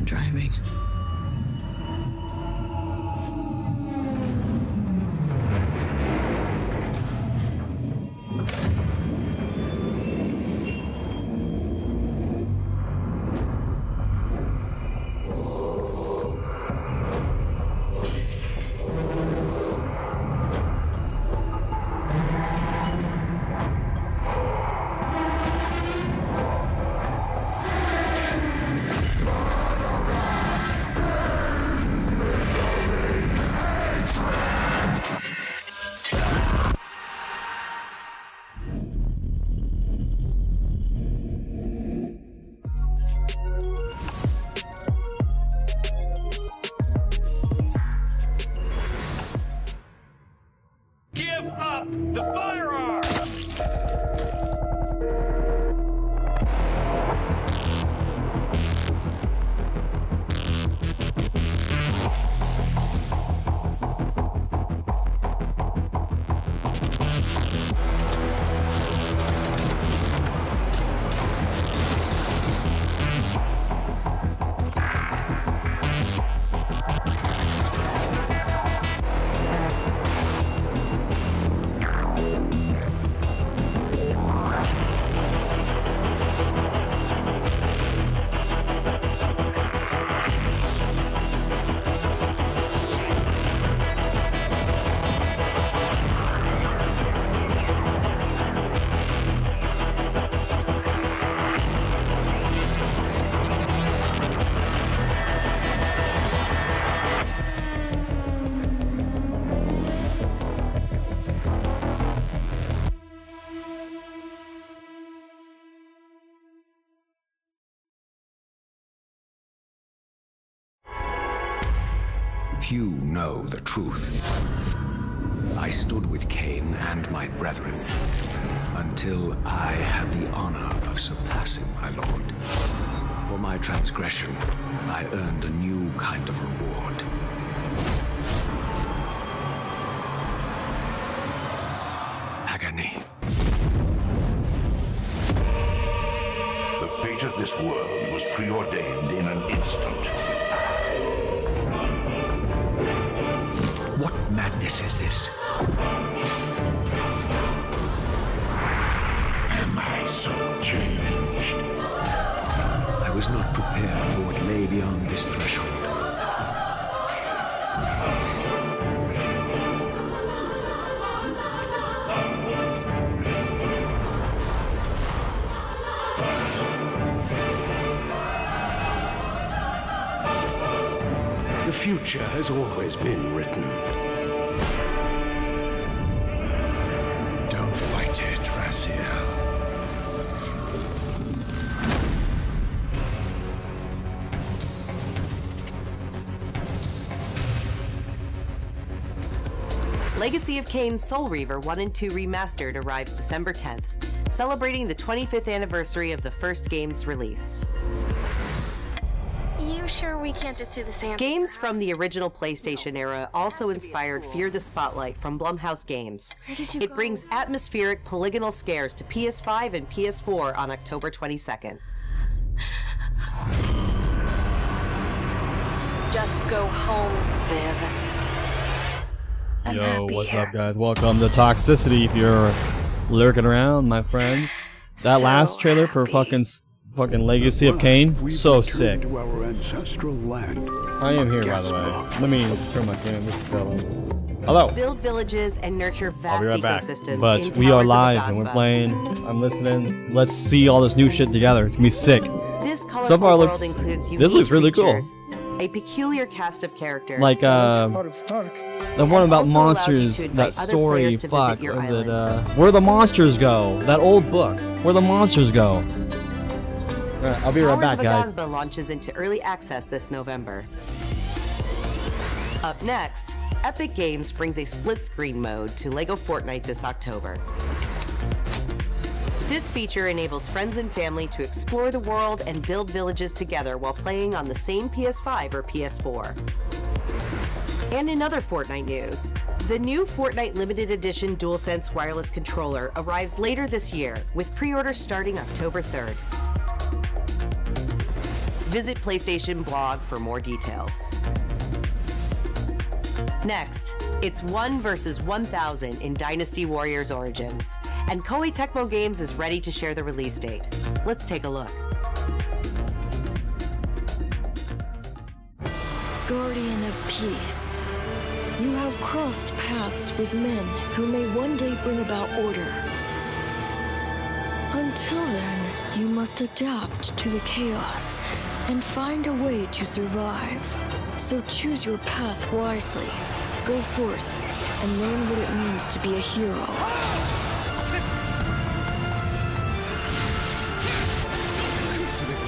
driving. Give up the firearm! Few know the truth. I stood with Cain and my brethren until I had the honor of surpassing my lord. For my transgression, I earned a new kind of reward. Agony. The fate of this world was preordained in an instant. What madness is this? Am I so changed? I was not prepared for what lay beyond this threshold. The future has always been written. Don't fight it, Raziel. Legacy of Kain Soul Reaver 1 and 2 Remastered arrives December 10th, celebrating the 25th anniversary of the first game's release. You sure we can't just do the same? Games from the original PlayStation era also inspired Fear the Spotlight from Blumhouse Games. Where did you It go? brings atmospheric polygonal scares to PS5 and PS4 on October 22nd. Just go home, Viv. I'm Yo, happy what's here. up, guys? Welcome to Toxicity. If you're lurking around, my friends, that So last trailer for happy. fucking Legacy of Kain, so sick. To our ancestral land. I am here, by the way. Let me turn my camera. This is so. Hello. Build villages and nurture I'll be vast right back. ecosystems. But in we are Towers of live and we're Agasba. playing. I'm listening. Let's see all this new shit together. It's gonna be sick. This colorful So far, world looks. includes This unique looks really cool. creatures, a peculiar cast of characters, Like the one about also allows you monsters. to invite That other story. players to visit Fuck. your Where did, island. where the monsters go? That old book. Where the monsters go. Alright, I'll be right Towers back, of guys. Agasba launches into early access this November. Up next, Epic Games brings a split-screen mode to LEGO Fortnite this October. This feature enables friends and family to explore the world and build villages together while playing on the same PS5 or PS4. And in other Fortnite news, the new Fortnite Limited Edition DualSense wireless controller arrives later this year, with pre-orders starting October 3rd. Visit PlayStation blog for more details. Next, it's 1 versus 1,000 in Dynasty Warriors Origins, and Koei Tecmo Games is ready to share the release date. Let's take a look. Guardian of Peace, you have crossed paths with men who may one day bring about order. Until then, you must adapt to the chaos and find a way to survive. So choose your path wisely. Go forth and learn what it means to be a hero.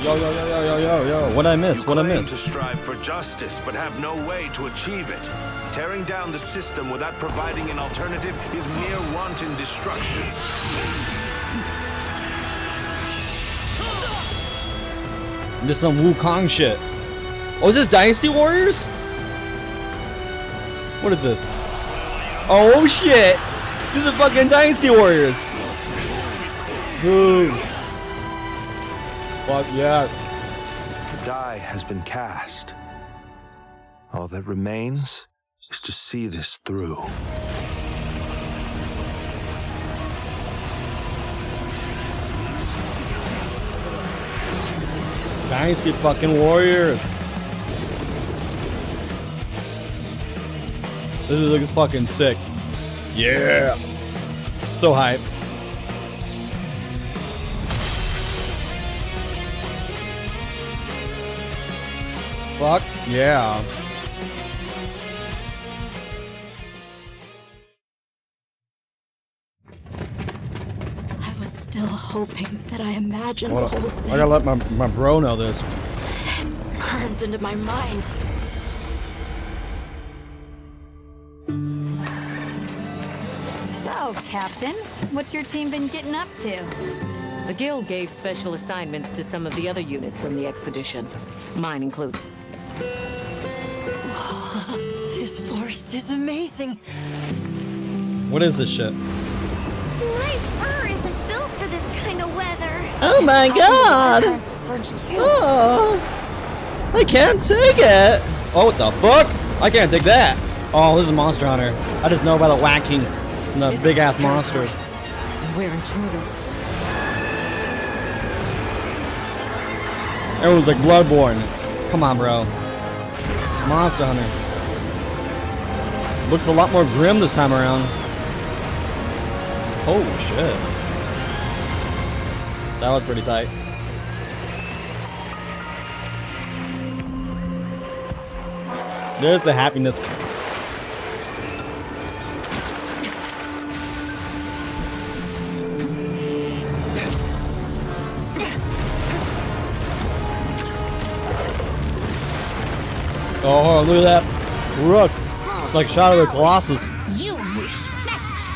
Yo. What I miss? What I miss? To strive for justice, but have no way to achieve it. Tearing down the system without providing an alternative is mere wanton destruction. This is some Wukong shit. Oh, is this Dynasty Warriors? What is this? Oh shit! This is fucking Dynasty Warriors. Dude. Fuck yeah. The die has been cast. All that remains is to see this through. Dynasty fucking Warriors. This is looking fucking sick. Yeah. So hype. Fuck yeah. I was still hoping that I imagined Well, the whole thing. I gotta let my bro know this. It's burned into my mind. So, Captain, what's your team been getting up to? The Guild gave special assignments to some of the other units from the expedition, mine included. This forest is amazing. What is this shit? My fur isn't built for this kind of weather. Oh my god! To surge too. Oh, I can't take it. Oh, what the fuck? I can't take that. Oh, this is a Monster Hunter. I just know by the whacking and the big ass monsters. We're intruders. Everyone's like Bloodborne. Come on, bro. Monster Hunter. Looks a lot more grim this time around. Oh shit. That was pretty tight. There's the happiness. Oh, look at that. Rook. Like Shadow of the Colossus. You respect.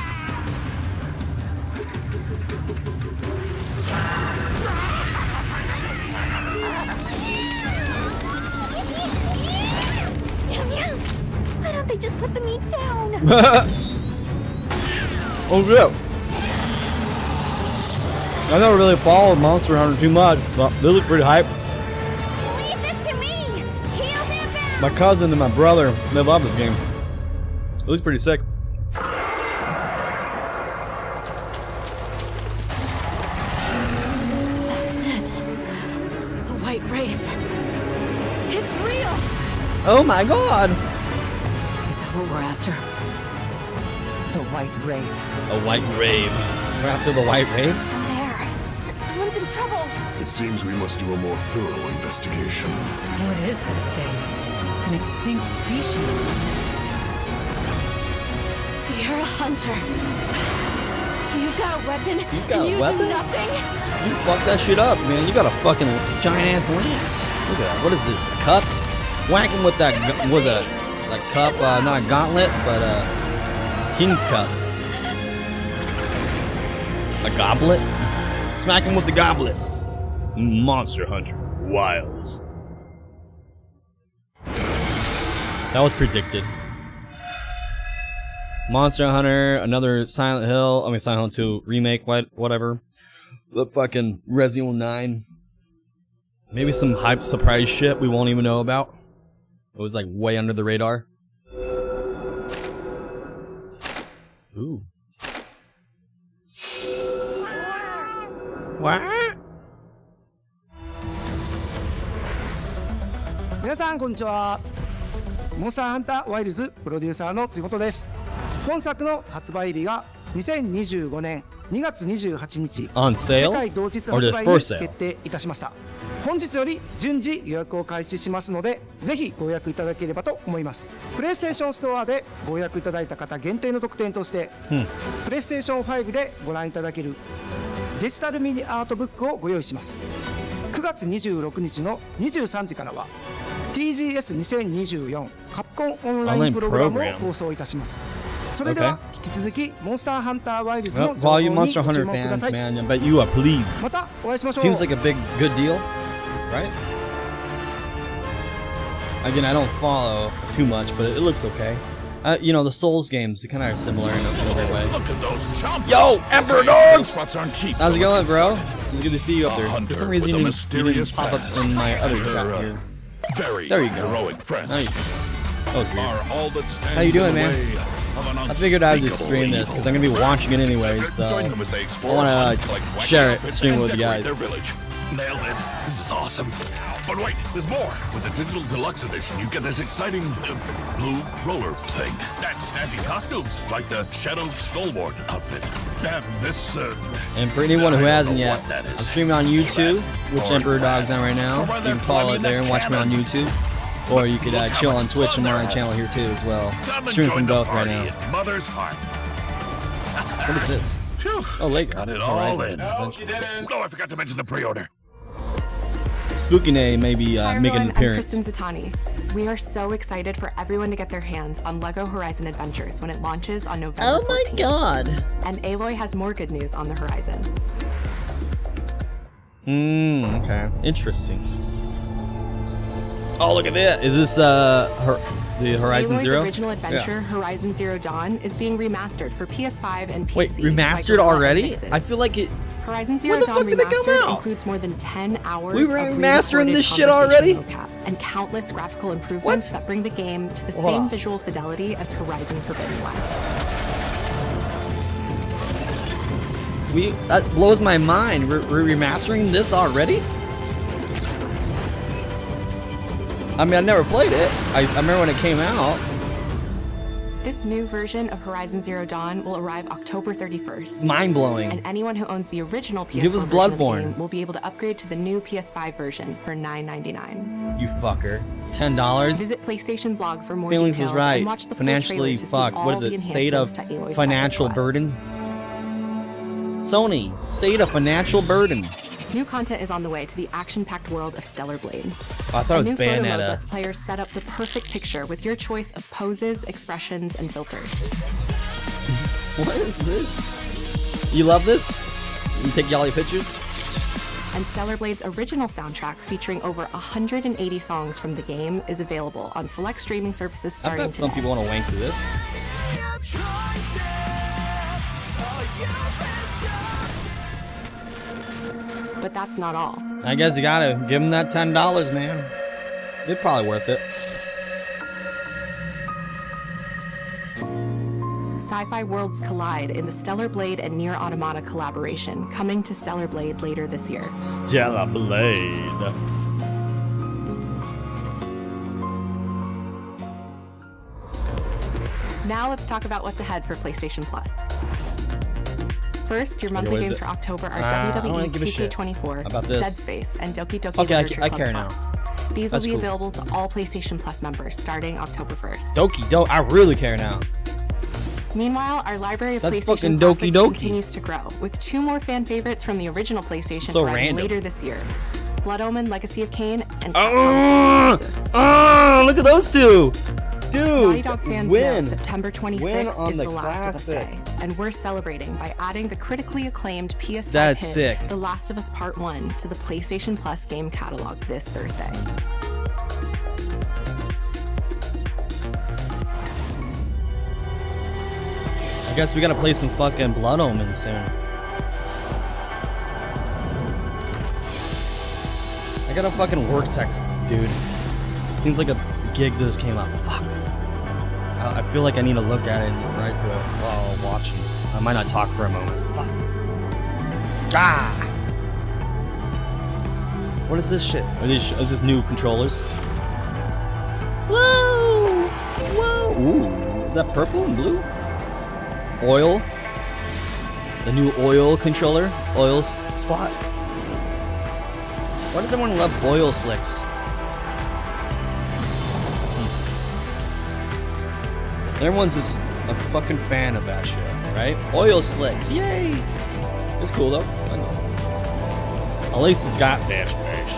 Why don't they just put the meat down? Oh yeah. I never really followed Monster Hunter too much, but they look pretty hype. Leave this to me. Heal them back. My cousin and my brother, they love this game. It looks pretty sick. That's it. The White Wraith. It's real. Oh my god! Is that what we're after? The White Wraith. A white rave. We're after the white rave? Down there. Someone's in trouble. It seems we must do a more thorough investigation. What is that thing? An extinct species. You're a hunter. You've got a weapon. You got and a you weapon? do nothing. You fucked that shit up, man. You got a fucking giant ass lance. Look at that. What is this? A cup? Whack him with that with a cup, not a gauntlet, but king's cup. A goblet? Smack him with the goblet. Monster Hunter Wilds. That was predicted. Monster Hunter, another Silent Hill. I mean, Silent Hill 2 remake, whatever. The fucking Resident Evil 9. Maybe some hype surprise shit we won't even know about. It was like way under the radar. Ooh. What? 皆さんこんにちは。モンスターハンターワイルズプロデューサーの津本です。本作の発売日が2025年2月28日 on sale? 世界同日発売に決定いたしました。本日より順次予約を開始しますので、ぜひご予約いただければと思います。プレイステーションストアでご予約いただいた方限定の特典として、プレイステーション5でご覧いただけるデジタルミニアートブックをご用意します。9月26日の23時からは TGS2024 カプコンオンラインプログラムを放送いたします。それでは引き続きモンスターハンターワイルズの情報にご注目ください。 man, but you are please. またお会いしましょう。 Seems like a big good deal, right? Again, I don't follow too much, but it looks okay. You know, the Souls games, they kind of are similar in a weird way. Yo, Emperor Dogs! How's it going, bro? It's good to see you up there. For some reason, you didn't pop up in my other shot here. There you go. Oh, weird. How you doing, man? I figured I'd just stream this because I'm gonna be watching it anyways, so I want to share it, stream it with you guys. Nailed it. This is awesome. But wait, there's more. With the digital deluxe edition, you get this exciting blue roller thing. That's snazzy costumes, like the Shadow Stalwart outfit. And this, and for anyone who hasn't yet, I'm streaming on YouTube, which Emperor Dog's on right now. You can follow it there and watch me on YouTube. Or you could chill on Twitch and my channel here too as well. Streaming from both right now. Mother's Heart. What is this? Oh, Lego. Got it all in. No, I forgot to mention the pre-order. Spooky Nay may be making an appearance. I'm Kristen Zatani. We are so excited for everyone to get their hands on LEGO Horizon Adventures when it launches on November 14th. Oh my god! And Aloy has more good news on the horizon. Okay. Interesting. Oh, look at that! Is this the Horizon Aloy's Zero? original adventure, Horizon Zero Dawn, is being remastered for PS5 and PC. Wait, remastered already? I feel like it. Horizon Zero Dawn Remastered includes more than 10 hours we were of remastering this shit already? Mocap and countless graphical improvements that bring the game to the same visual fidelity as Horizon Forbidden West. That blows my mind. We're remastering this already? I mean, I never played it. I remember when it came out. This new version of Horizon Zero Dawn will arrive October 31st. Mind-blowing. And anyone who owns the original PS4 Give us version of the Bloodborne. game will be able to upgrade to the new PS5 version for $9.99. You fucker. $10? Visit PlayStation blog for more Feelings details is right. and watch the full Financially trailer to fucked. see all What is the it? State of enhancements to Aloy's financial Epic Quest. burden? Sony. State of financial burden. New content is on the way to the action-packed world of Stellar Blade. Oh, I thought it was A new photo mode Bayonetta. lets players set up the perfect picture with your choice of poses, expressions, and filters. What is this? You love this? You take y'all your pictures? And Stellar Blade's original soundtrack, featuring over 180 songs from the game, is available on select streaming services I starting bet some today. people want to wank to this. But that's not all. I guess you gotta give them that $10, man. It's probably worth it. Sci-fi worlds collide in the Stellar Blade and Nier Automata collaboration, coming to Stellar Blade later this year. Stellar Blade. Now let's talk about what's ahead for PlayStation Plus. First, your monthly games for October are WWE 2K24, about this? Dead Space, and Doki Doki Okay, Literature I Club care now. Plus. These That's will be cool. available to all PlayStation Plus members starting October 1st. Doki Do. I really care now. Meanwhile, our library of That's PlayStation fucking Doki classics Doki. continues to grow, with 2 more fan favorites from the original PlayStation So arriving random. later this year: Blood Omen: Legacy of Kain and Capcom's Crisis. Oh, look at those two! Dude, Naughty Dog fans know win. September Win 26th on is the The Last of Us Day, classics. and we're celebrating by adding the critically acclaimed PS5 That's hit sick. The Last of Us Part 1 to the PlayStation Plus game catalog this Thursday. I guess we gotta play some fucking Blood Omen soon. I got a fucking work text, dude. Seems like a gig that just came up. Fuck. I feel like I need to look at it and write to it while watching. I might not talk for a moment. Fuck. Ah! What is this shit? Is this new controllers? Whoa! Whoa! Ooh. Is that purple and blue? Oil? The new oil controller? Oil spot? Why does everyone love oil slicks? Everyone's just a fucking fan of that shit, right? Oil slicks, yay! It's cool though. I guess. At least it's got dash dash.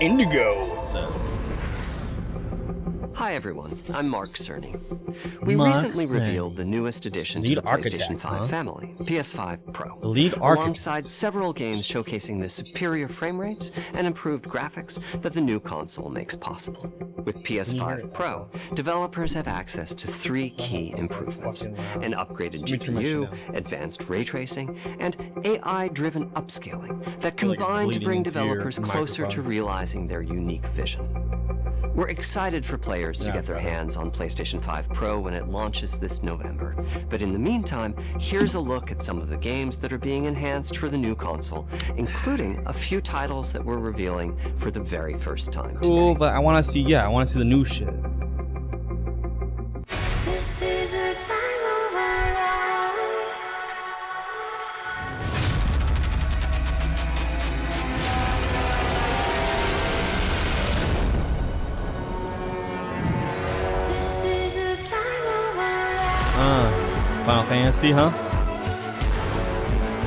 Indigo, it says. Hi everyone, I'm Mark Cerny. We recently revealed the newest addition to the PlayStation 5 family, PS5 Pro, alongside several games showcasing the superior frame rates and improved graphics that the new console makes possible. With PS5 Pro, developers have access to 3 key improvements: an upgraded GPU, advanced ray tracing, and AI-driven upscaling that combine to bring developers closer to realizing their unique vision. We're excited for players to get their hands on PlayStation 5 Pro when it launches this November. But in the meantime, here's a look at some of the games that are being enhanced for the new console, including a few titles that we're revealing for the very first time today. Cool, but I want to see, I want to see the new shit. This is the time of our lives. This is the time of our lives. Final Fantasy, huh?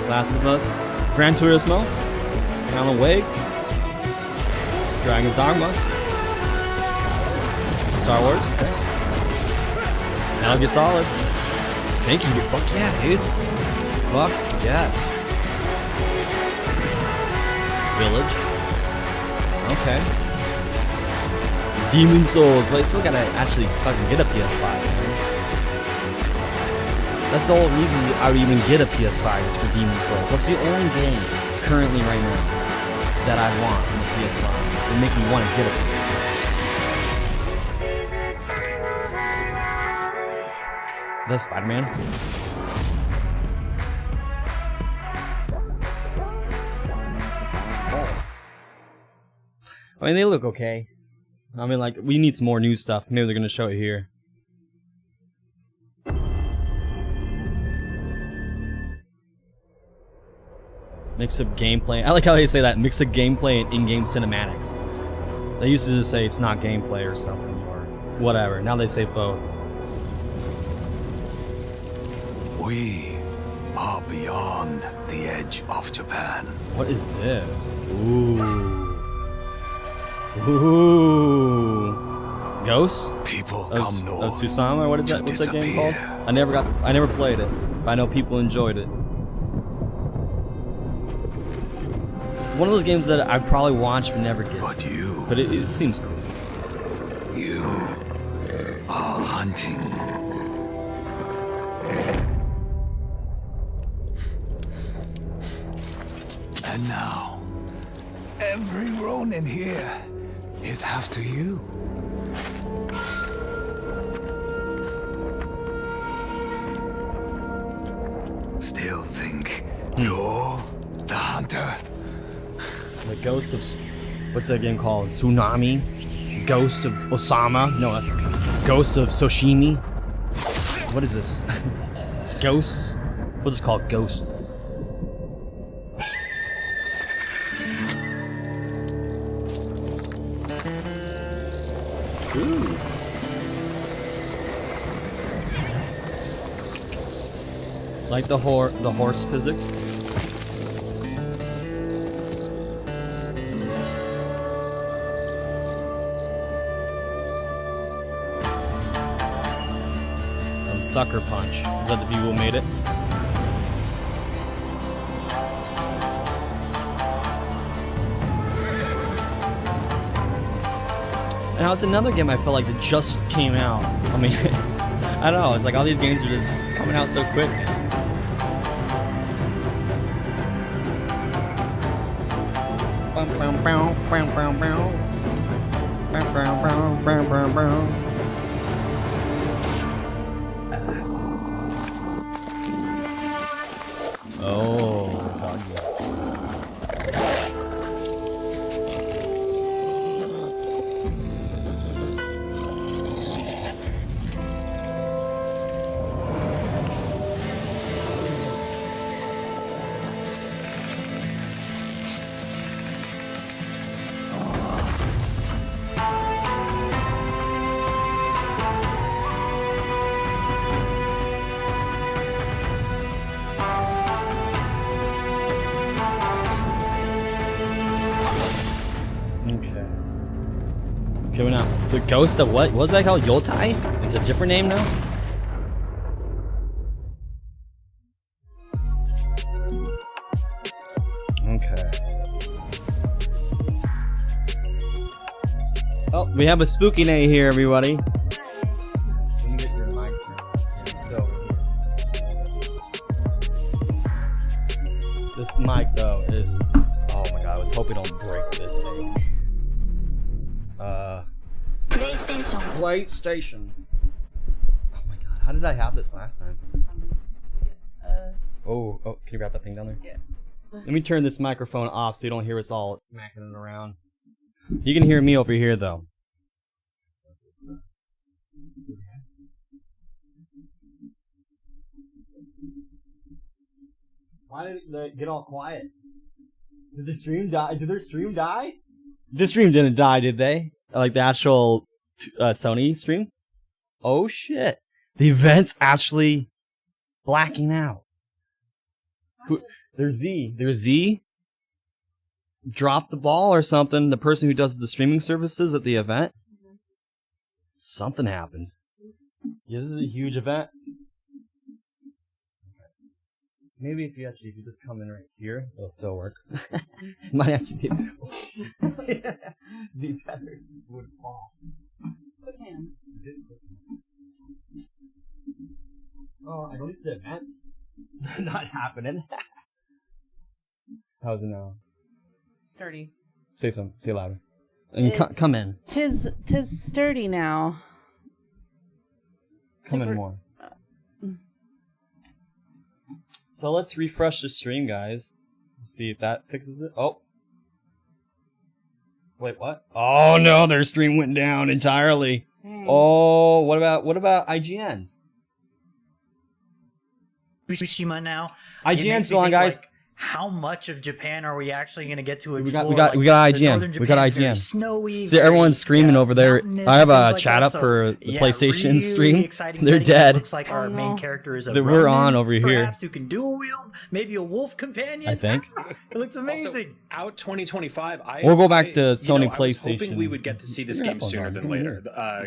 Last of Us, Gran Turismo, Alan Wake, Dragon's Dogma, Star Wars, okay. Metal Gear Solid, Snake Eater, fuck yeah, dude. Fuck yes. Village, okay. Demon Souls, but I still gotta actually fucking get a PS5, man. That's the whole reason I would even get a PS5 is for Demon Souls. That's the only game currently right now that I want from a PS5 that make me want to get a PS5. The Spider-Man. Oh. I mean, they look okay. I mean, like, we need some more new stuff. Maybe they're gonna show it here. Mix of gameplay. I like how they say that. Mix of gameplay and in-game cinematics. They used to just say it's not gameplay or something or whatever. Now they say both. We are beyond the edge of Japan. What is this? Ooh. Ooh. Ghost? People of come north. Of Tsusama? What is that? What's that game called? I never played it, but I know people enjoyed it. One of those games that I probably watch but never get to. But it seems cool. You are hunting. And now, every Ronin here is after you. Still think you're the hunter? The Ghost of... What's that game called? Tsunami? Ghost of Osama? No, that's Ghost of Soshimi? What is this? Ghosts? What is it called? Ghost. Ooh. Like the horse physics? Sucker Punch. Is that the people who made it? Now it's another game I felt like that just came out. I mean, I don't know. It's like all these games are just coming out so quick, man. Oh, God, yeah. Okay, now. So Ghost of what? What's that called? Yotai? It's a different name now? Okay. Oh, we have a spooky night here, everybody. Let me get your mic here. This mic, though, is... Oh my god, let's hope we don't break this thing. PlayStation. Oh my god, how did I have this last time? Oh, can you grab that thing down there? Yeah. Let me turn this microphone off so you don't hear us all smacking it around. You can hear me over here though. Why did it get all quiet? Did the stream die? Did their stream die? The stream didn't die, did they? Like the actual Sony stream? Oh shit. The event's actually blacking out. There's Z dropped the ball or something. The person who does the streaming services at the event. Something happened. Yeah, this is a huge event. Maybe if you just come in right here, it'll still work. Might actually be better. Would fall. Quick hands. Oh, at least the events not happening. How's it now? Sturdy. Say something. Say it louder. And come in. Tis sturdy now. Come in more. So let's refresh the stream, guys. See if that fixes it. Oh. Wait, what? Oh no, their stream went down entirely. Dang. Oh, what about IGN's? Tsushima now. IGN's still on, guys. Like, how much of Japan are we actually going to get to explore? We got IGN. We got IGN. Snowy, see, everyone's screaming over there. I have a chat up for the PlayStation really stream. They're dead. Looks like our main character is a we're Ronin, on over here. Perhaps who can dual wield, maybe a wolf companion. I think. It looks amazing. Also, out 2025. We'll go back to Sony PlayStation. I was hoping we would get to see this game sooner than later.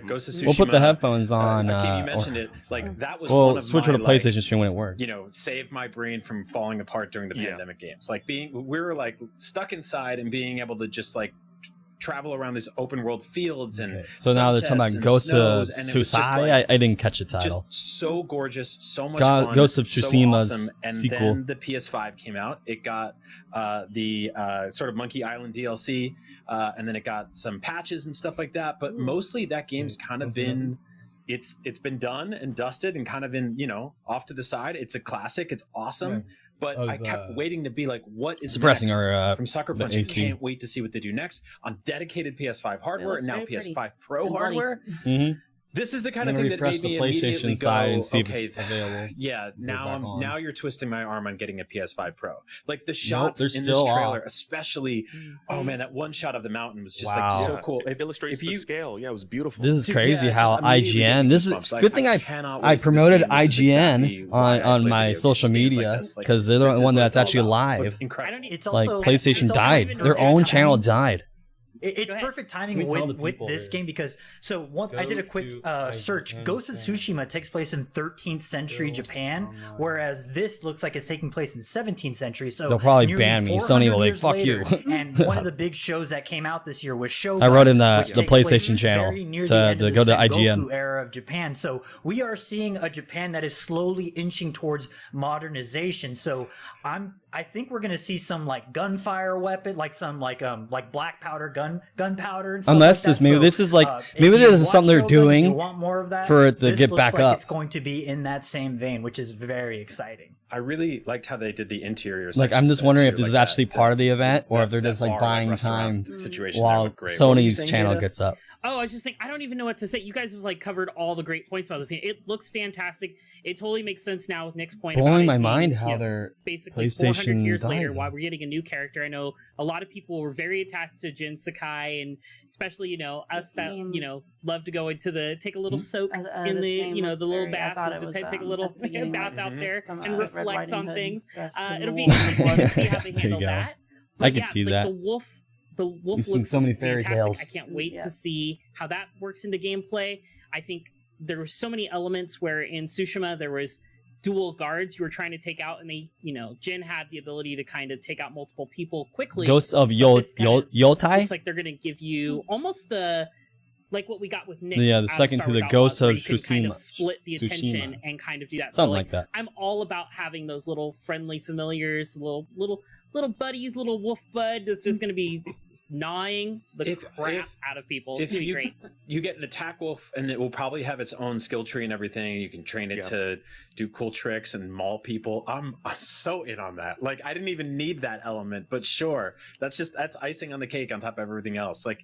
Ghost of Tsushima. We'll put the headphones on. Akeem, you mentioned it. Like that was one of switch my, to the PlayStation stream when it works. Save my brain from falling apart during the pandemic games. Like we were like stuck inside and being able to just like travel around these open world fields and so now they're talking about Ghost of Tsushima. I didn't catch the title. Just so gorgeous, so much fun, Ghost of Tsushima's so awesome. And sequel. then the PS5 came out. It got the sort of Monkey Island DLC, and then it got some patches and stuff like that. But mostly that game's kind of been it's been done and dusted and kind of in off to the side. It's a classic. It's awesome. Yeah. But I kept waiting to be like, what is suppressing next from Sucker Punch? I can't wait to see what they do next on dedicated PS5 hardware and now PS5 Pro hardware. Mm-hmm. This is the kind of thing that made me immediately go, okay, yeah, now you're twisting my arm on getting a PS5 Pro. Like the shots in this trailer, especially, oh man, that one shot of the mountain was just like so cool. It illustrates the scale. Yeah, it was beautiful. This is crazy how IGN. This is good thing I promoted IGN on my social media because they're the one that's actually live. Like PlayStation died, their own channel died. It's perfect timing with this game because I did a quick search. Ghost of Tsushima takes place in 13th century Japan, whereas this looks like it's taking place in 17th century. So they'll probably ban me. Sony will like, fuck you. And one of the big shows that came out this year was Shogun. I wrote in the PlayStation channel to go to IGN. Era of Japan. So we are seeing a Japan that is slowly inching towards modernization. So I'm I think we're gonna see some like gunfire weapon, like some like black powder gunpowder. And stuff Unless like this that. maybe So, this is like if maybe you this is watch something they're Shogun, if doing you want more of that, for it to this get looks back like up. It's going to be in that same vein, which is very exciting. I really liked how they did the interior. Like I'm just wondering if this is like actually part of the event, or if they're just like bar, buying restaurant time situation while that looked great. What were you Sony's saying, channel Jada? gets up. Oh, I was just saying, I don't even know what to say. You guys have like covered all the great points about this game. It looks fantastic. It totally makes sense now with Nick's point. Blowing about my it mind being, how you know, their basically 400 PlayStation years later, died. while we're getting a new character. I know a lot of people were very attached to Jin Sakai, and especially us that love to go into take a little soak in the the little baths and just take a little bath out there and reflect on things. It'll be interesting to see how they handle that. I could see that. The wolf You've seen looks so many fairy fantastic. tales. I can't wait to see how that works into gameplay. I think there were so many elements where in Tsushima there was dual guards you were trying to take out, and they, Jin had the ability to kind of take out multiple people quickly. Ghosts of Yotai? Looks like they're going to give you almost like what we got with Nick. Yeah, the second to the Ghosts of Tsushima. Kind of split the attention and kind of do that. Something like that. I'm all about having those little friendly familiars, little buddies, little wolf bud that's just going to be gnawing the crap out of people. It's going to be great. You get an attack wolf, and it will probably have its own skill tree and everything. You can train it to do cool tricks and maul people. I'm so in on that. Like, I didn't even need that element, but sure, that's icing on the cake on top of everything else. Like,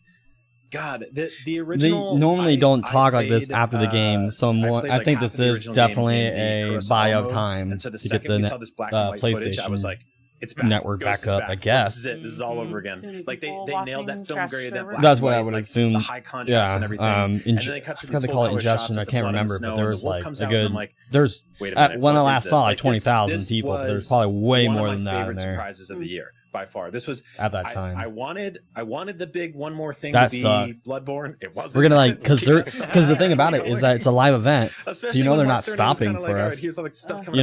God, the original. They normally don't talk like this played, after the game, so I think this is definitely a buy of time and so the to get second the we saw this black and white footage, I was PlayStation like, it's back. network Ghost back is up, back. I guess. This is it. This is all over again. Like they nailed that film grade, that black That's and what white, I would like, assume. the high contrast and everything. And then they cut to I forgot these to call it full-color shots ingestion. I of the can't blood and the remember, snow, but there and was the wolf like comes a out, good. and I'm like, There's wait a minute, when I what last is saw this? like 20,000 This people. There's was probably way one more of than my that in favorite there. surprises of the year by far. This was at that time. I wanted the big one more thing That to be sucks. Bloodborne. It wasn't. We're gonna because the thing about it is that it's a live event, so you know they're not stopping for us. You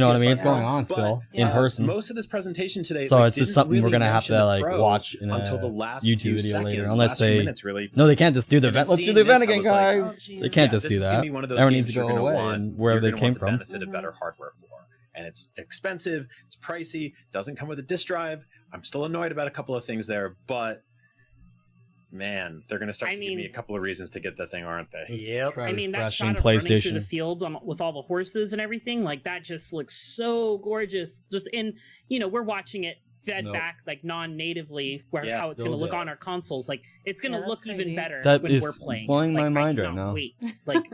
know what I mean? It's going on still in person. Most of this presentation today, so it's just something we're gonna have to like watch in a until the last YouTube few video later, seconds, unless last few they. minutes, really. No, they can't just do the And event. then Let's do the seeing event this, I again, was like, guys. They can't just this do is gonna that. be one of those Everyone games needs to you're go gonna away want- and wherever you're they gonna came want the from. benefit of better hardware for, and it's expensive, it's pricey, doesn't come with a disc drive. I'm still annoyed about a couple of things there, but man, they're gonna start to give me a couple of reasons to get that thing, aren't they? Yep. I mean, that shot of running through the fields with all the horses and everything, like that just looks so gorgeous. Just we're watching it fed back like non-natively, how it's going to look on our consoles. Like it's going to look even better when we're playing. Blowing like, my mind I right cannot now. Wait, like.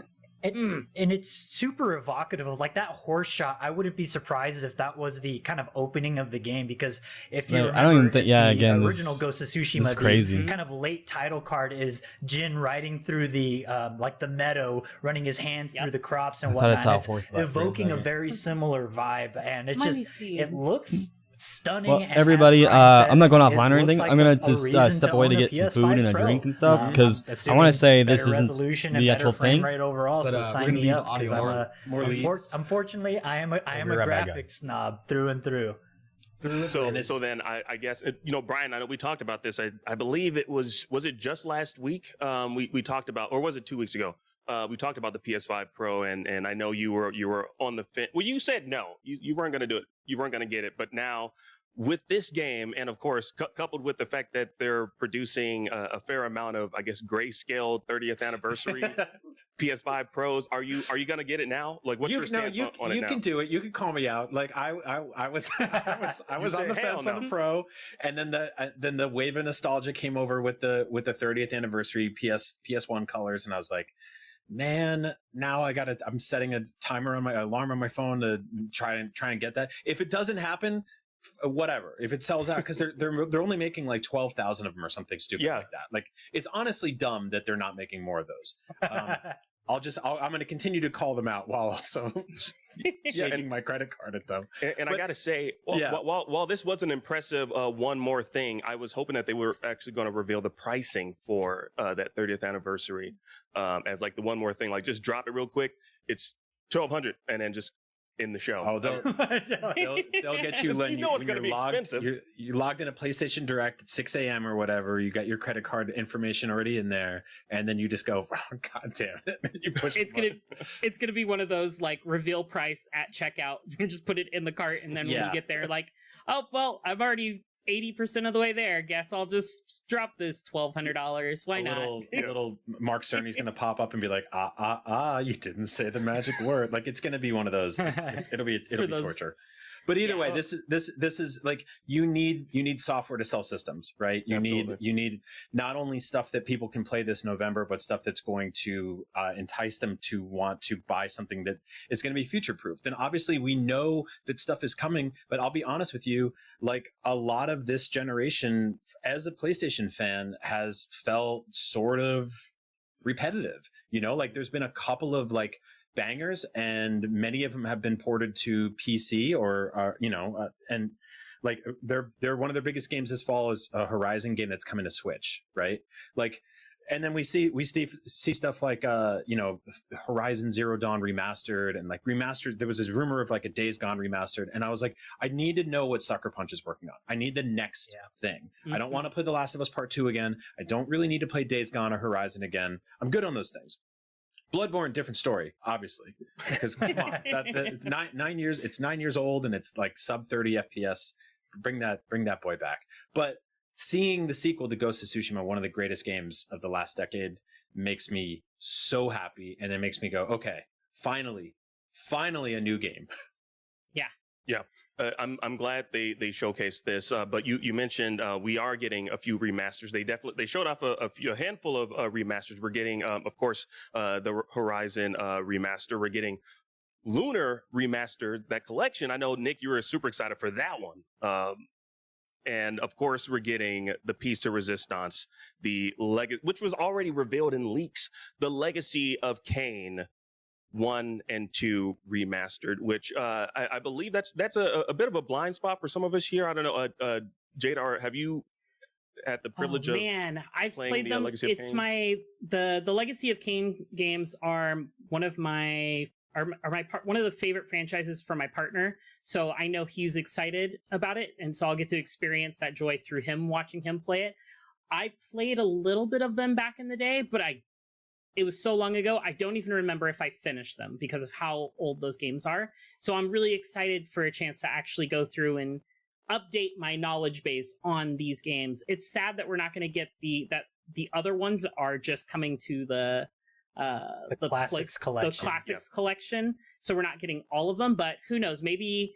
And it's super evocative of like that horse shot. I wouldn't be surprised if that was the kind of opening of the game, because if you remember, I don't even think. Yeah, the again, original this, Ghost of Tsushima, this is crazy. the kind of late title card is Jin riding through the like the meadow, running his hands through the crops and I thought I whatnot. saw a It's horseback for a evoking a second. very similar vibe, and it Mighty just Steed. it looks stunning. Well, and everybody, as Brian said, I'm not going it offline or looks anything. like I'm gonna a just reason step to away to own a get some PS5 food and a Pro. drink and stuff because I Assuming want to say better this isn't resolution and the better actual frame thing. rate overall. But, So we're sign gonna me leave up, because audio unfortunately I am a right back, graphics snob through and through. So then I guess Brian, I know we talked about this. I believe it was it just last week we talked about, or was it 2 weeks ago? We talked about the PS5 Pro, and I know you were on the fence. Well, you said no, you weren't going to do it, you weren't going to get it, but now with this game, and of course coupled with the fact that they're producing a fair amount of, I guess, grayscale 30th anniversary PS5 Pros, are you going to get it now? Like, what's your stance on it now? You can do it. You can call me out. Like I was I was on the fence on the Pro, and then the wave of nostalgia came over with the 30th anniversary PS1 colors, and I was like, man, now I'm setting a timer on my alarm on my phone to try and get that. If it doesn't happen, whatever. If it sells out, because they're only making like 12,000 of them or something stupid like that. Like, it's honestly dumb that they're not making more of those. I'm going to continue to call them out while also shaking my credit card at them. And I got to say, while this was an impressive one more thing, I was hoping that they were actually going to reveal the pricing for that 30th anniversary as like the one more thing. Like, just drop it real quick. It's $1,200, and then just in the show. Oh, they'll get you when it's going to be expensive. You're logged in a PlayStation Direct at 6 a.m. or whatever. You got your credit card information already in there, and then you just go, oh, God damn it! You push. It's gonna be one of those like reveal price at checkout. You just put it in the cart, and then when you get there, like, oh well, I'm already 80% of the way there. Guess I'll just drop this $1,200. Why not? A little Mark Cerny's going to pop up and be like, you didn't say the magic word. Like, it's going to be one of those. It'll be torture. But either way, this is like, you need software to sell systems, right? You need not only stuff that people can play this November, but stuff that's going to entice them to want to buy something that is going to be future proofed. And obviously we know that stuff is coming, but I'll be honest with you, like a lot of this generation as a PlayStation fan has felt sort of repetitive, like there's been a couple of like bangers, and many of them have been ported to PC and like they're one of their biggest games this fall is a Horizon game that's coming to Switch, right? Like, and then we see stuff like Horizon Zero Dawn remastered and like remastered. There was this rumor of like a Days Gone remastered, and I was like, I need to know what Sucker Punch is working on. I need the next thing. Mm-hmm. I don't want to play The Last of Us Part 2 again. I don't really need to play Days Gone or Horizon again. I'm good on those things. Bloodborne, different story, obviously, because come on, it's 9 years. It's 9 years old, and it's like sub 30 FPS. Bring that boy back. But seeing the sequel to Ghost of Tsushima, one of the greatest games of the last decade, makes me so happy, and it makes me go, okay, finally a new game. Yeah, I'm glad they showcased this. But you mentioned we are getting a few remasters. They showed off a handful of remasters. We're getting, of course, the Horizon remaster. We're getting Lunar remastered. That collection. I know, Nick, you were super excited for that one. And of course, we're getting the Piece de Resistance, which was already revealed in leaks. The Legacy of Kain 1 and 2 remastered, which I believe that's a bit of a blind spot for some of us here. I don't know, Jadar, have you had the privilege of I've played them. Legacy of Kain? The Legacy of Kain games are one of one of the favorite franchises for my partner, so I know he's excited about it, and so I'll get to experience that joy through him watching him play it. I played a little bit of them back in the day, but it was so long ago, I don't even remember if I finished them because of how old those games are. So I'm really excited for a chance to actually go through and update my knowledge base on these games. It's sad that we're not going to get the other ones are just coming to the Classics collection. The Classics collection. So we're not getting all of them, but who knows? Maybe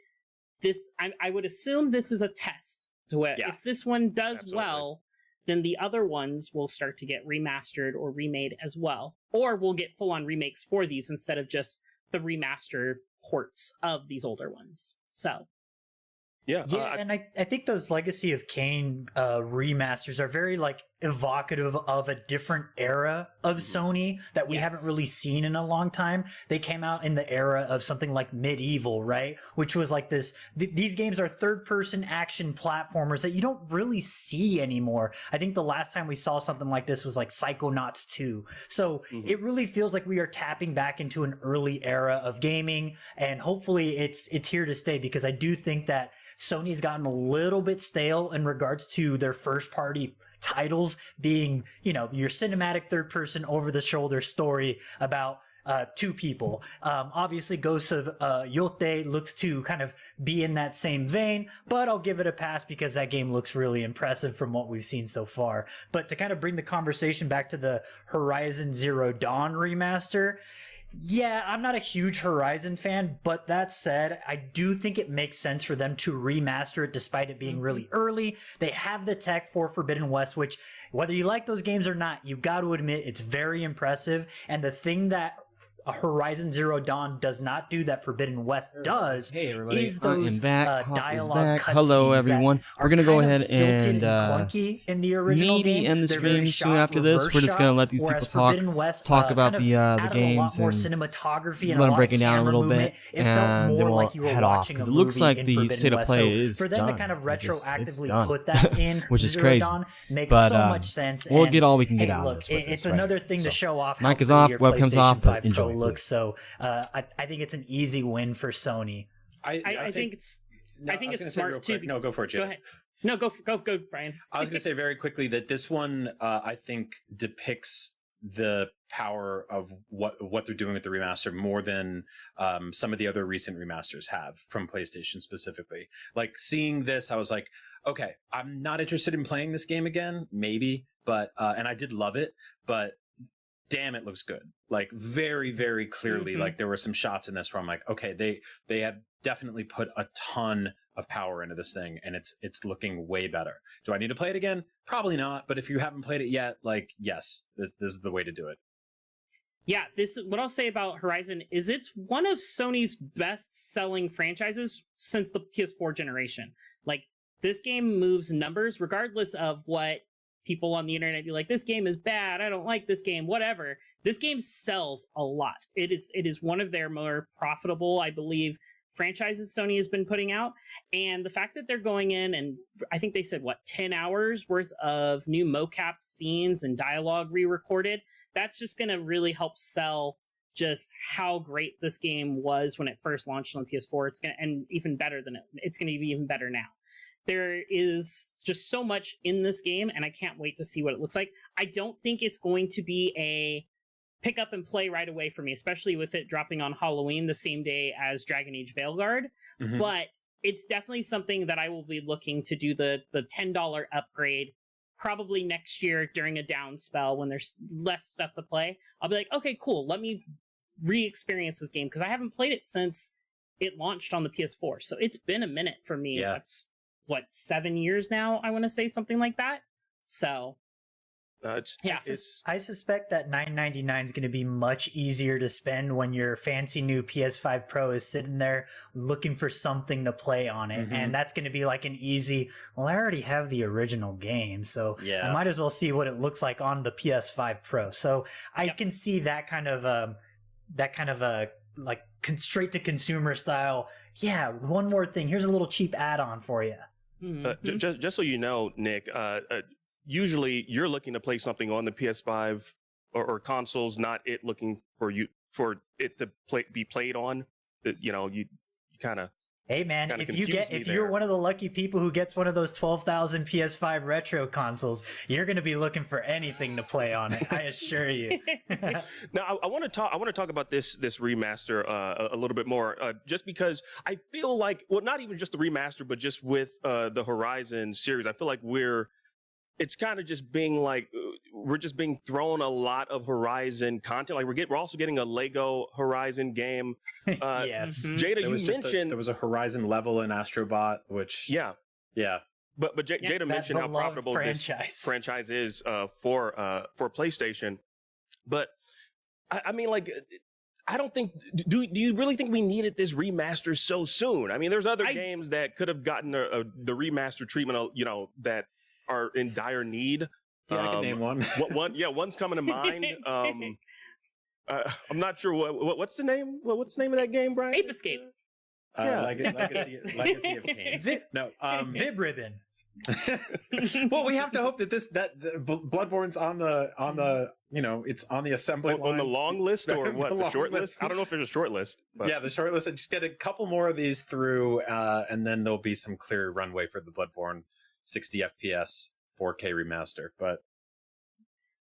I would assume this is a test to where if this one does well, then the other ones will start to get remastered or remade as well. Or we'll get full-on remakes for these instead of just the remaster ports of these older ones. So... and I think those Legacy of Kain remasters are very like evocative of a different era of Sony that we haven't really seen in a long time. They came out in the era of something like Medieval, right? Which was like this, these games are third-person action platformers that you don't really see anymore. I think the last time we saw something like this was like Psychonauts 2. So it really feels like we are tapping back into an early era of gaming, and hopefully it's here to stay, because I do think that Sony's gotten a little bit stale in regards to their first party titles being, your cinematic third person over the shoulder story about two people. Obviously Ghosts of Yote looks to kind of be in that same vein, but I'll give it a pass because that game looks really impressive from what we've seen so far. But to kind of bring the conversation back to the Horizon Zero Dawn remaster, yeah, I'm not a huge Horizon fan, but that said, I do think it makes sense for them to remaster it despite it being really early. They have the tech for Forbidden West, which, whether you like those games or not, you got to admit it's very impressive. And the thing that Horizon Zero Dawn does not do that Forbidden West does is those dialogue cutscenes. Hello, everyone. We're gonna go ahead and clunky in the original game. End the stream soon after this. We're just gonna let these people talk about the games and cinematography and let them break it down a little bit, and then we'll head off. Because it looks like the state of play is done. For them to kind of retroactively put that in, which is crazy, makes so much sense. We'll get all we can get out of this. It's another thing to show off. Mic is off, webcam's off, but enjoy. it looks. So I think it's an easy win for Sony. I think it's smart too. No, go for it, Jay. Go ahead. No, go, Brian. I was going to say very quickly that this one, I think, depicts the power of what they're doing with the remaster more than some of the other recent remasters have from PlayStation specifically. Like seeing this, I was like, okay, I'm not interested in playing this game again, maybe, but and I did love it, but damn, it looks good. Like very, very clearly, like there were some shots in this where I'm like, okay, they have definitely put a ton of power into this thing, and it's looking way better. Do I need to play it again? Probably not. But if you haven't played it yet, like, yes, this is the way to do it. Yeah, what I'll say about Horizon is it's one of Sony's best-selling franchises since the PS4 generation. Like, this game moves numbers regardless of what people on the internet be like, this game is bad, I don't like this game, whatever. This game sells a lot. It is one of their more profitable, I believe, franchises Sony has been putting out. And the fact that they're going in and I think they said, 10 hours worth of new mocap scenes and dialogue re-recorded, that's just going to really help sell just how great this game was when it first launched on PS4. And even better than it's going to be even better now. There is just so much in this game, and I can't wait to see what it looks like. I don't think it's going to be a pick up and play right away for me, especially with it dropping on Halloween the same day as Dragon Age Veilguard. But it's definitely something that I will be looking to do the $10 upgrade probably next year during a down spell when there's less stuff to play. I'll be like, okay, cool, let me re-experience this game, because I haven't played it since it launched on the PS4. So it's been a minute for me. Yeah. That's 7 years now, I want to say, something like that. So I suspect that $9.99 is going to be much easier to spend when your fancy new PS5 Pro is sitting there looking for something to play on it. And that's going to be like an easy, well, I already have the original game, so I might as well see what it looks like on the PS5 Pro. So I can see that kind of a like straight to consumer style. Yeah, one more thing. Here's a little cheap add-on for you. Just so you know, Nick, usually you're looking to play something on the PS5 or consoles, not it looking for it to be played on. You kind of. Hey man, if you're one of the lucky people who gets one of those 12,000 PS5 retro consoles, you're going to be looking for anything to play on it. I assure you. Now, I want to talk about this remaster a little bit more, just because I feel like, well, not even just the remaster, but just with the Horizon series, I feel like it's kind of just being like we're just being thrown a lot of Horizon content. Like we're also getting a Lego Horizon game. Yes, Jada, you mentioned there was a Horizon level in Astrobot, which But Jada mentioned how profitable this franchise is for PlayStation. But I mean, like, I don't think. Do you really think we needed this remaster so soon? I mean, there's other games that could have gotten the remaster treatment. That are in dire need. Yeah, I can name one. One's coming to mind. I'm not sure what's the name. What's the name of that game, Brian? Ape Escape. Legacy of Kain. Vib Ribbon. Well, we have to hope that Bloodborne's on the it's on the assembly line. On the long list or what? The short list? I don't know if there's a short list. But. Yeah, the short list. Just get a couple more of these through, and then there'll be some clear runway for the Bloodborne 60 FPS 4K remaster. But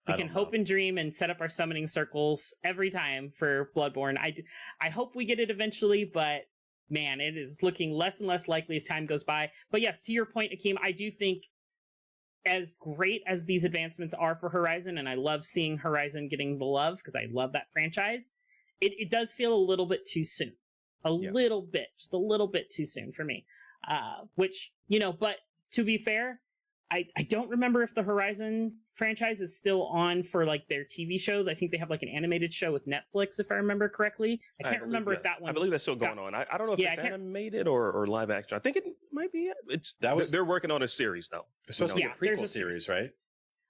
we can hope and dream and set up our summoning circles every time for Bloodborne. I hope we get it eventually, but man, it is looking less and less likely as time goes by. But yes, to your point, Akeem, I do think as great as these advancements are for Horizon, and I love seeing Horizon getting the love because I love that franchise, it does feel a little bit too soon. Just a little bit too soon for me. Which, but to be fair, I don't remember if the Horizon franchise is still on for like their TV shows. I think they have like an animated show with Netflix, if I remember correctly. I can't remember if that one. I believe that's still going on. I don't know if it's animated or live action. I think it might be. They're working on a series though. It's supposed to be a prequel series, right?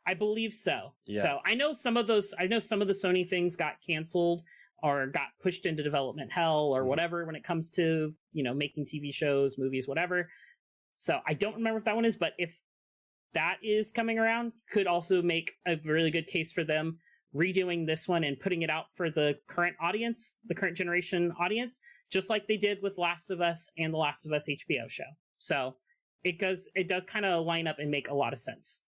I believe so. Yeah. So I know some of the Sony things got canceled or got pushed into development hell or whatever when it comes to making TV shows, movies, whatever. So I don't remember if that one is, but if that is coming around, could also make a really good case for them redoing this one and putting it out for the current audience, the current generation audience, just like they did with Last of Us and the Last of Us HBO show. So it does kind of line up and make a lot of sense.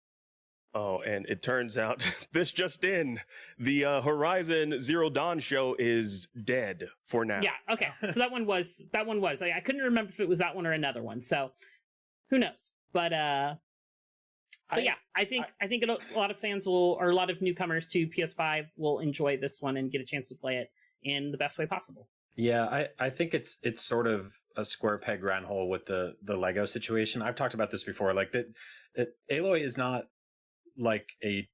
Oh, and it turns out this just in, the Horizon Zero Dawn show is dead for now. Yeah, okay. So that one was. I couldn't remember if it was that one or another one. So who knows? But yeah, I think a lot of fans or a lot of newcomers to PS5 will enjoy this one and get a chance to play it in the best way possible. Yeah, I think it's sort of a square peg round hole with the Lego situation. I've talked about this before. Like Aloy is not like a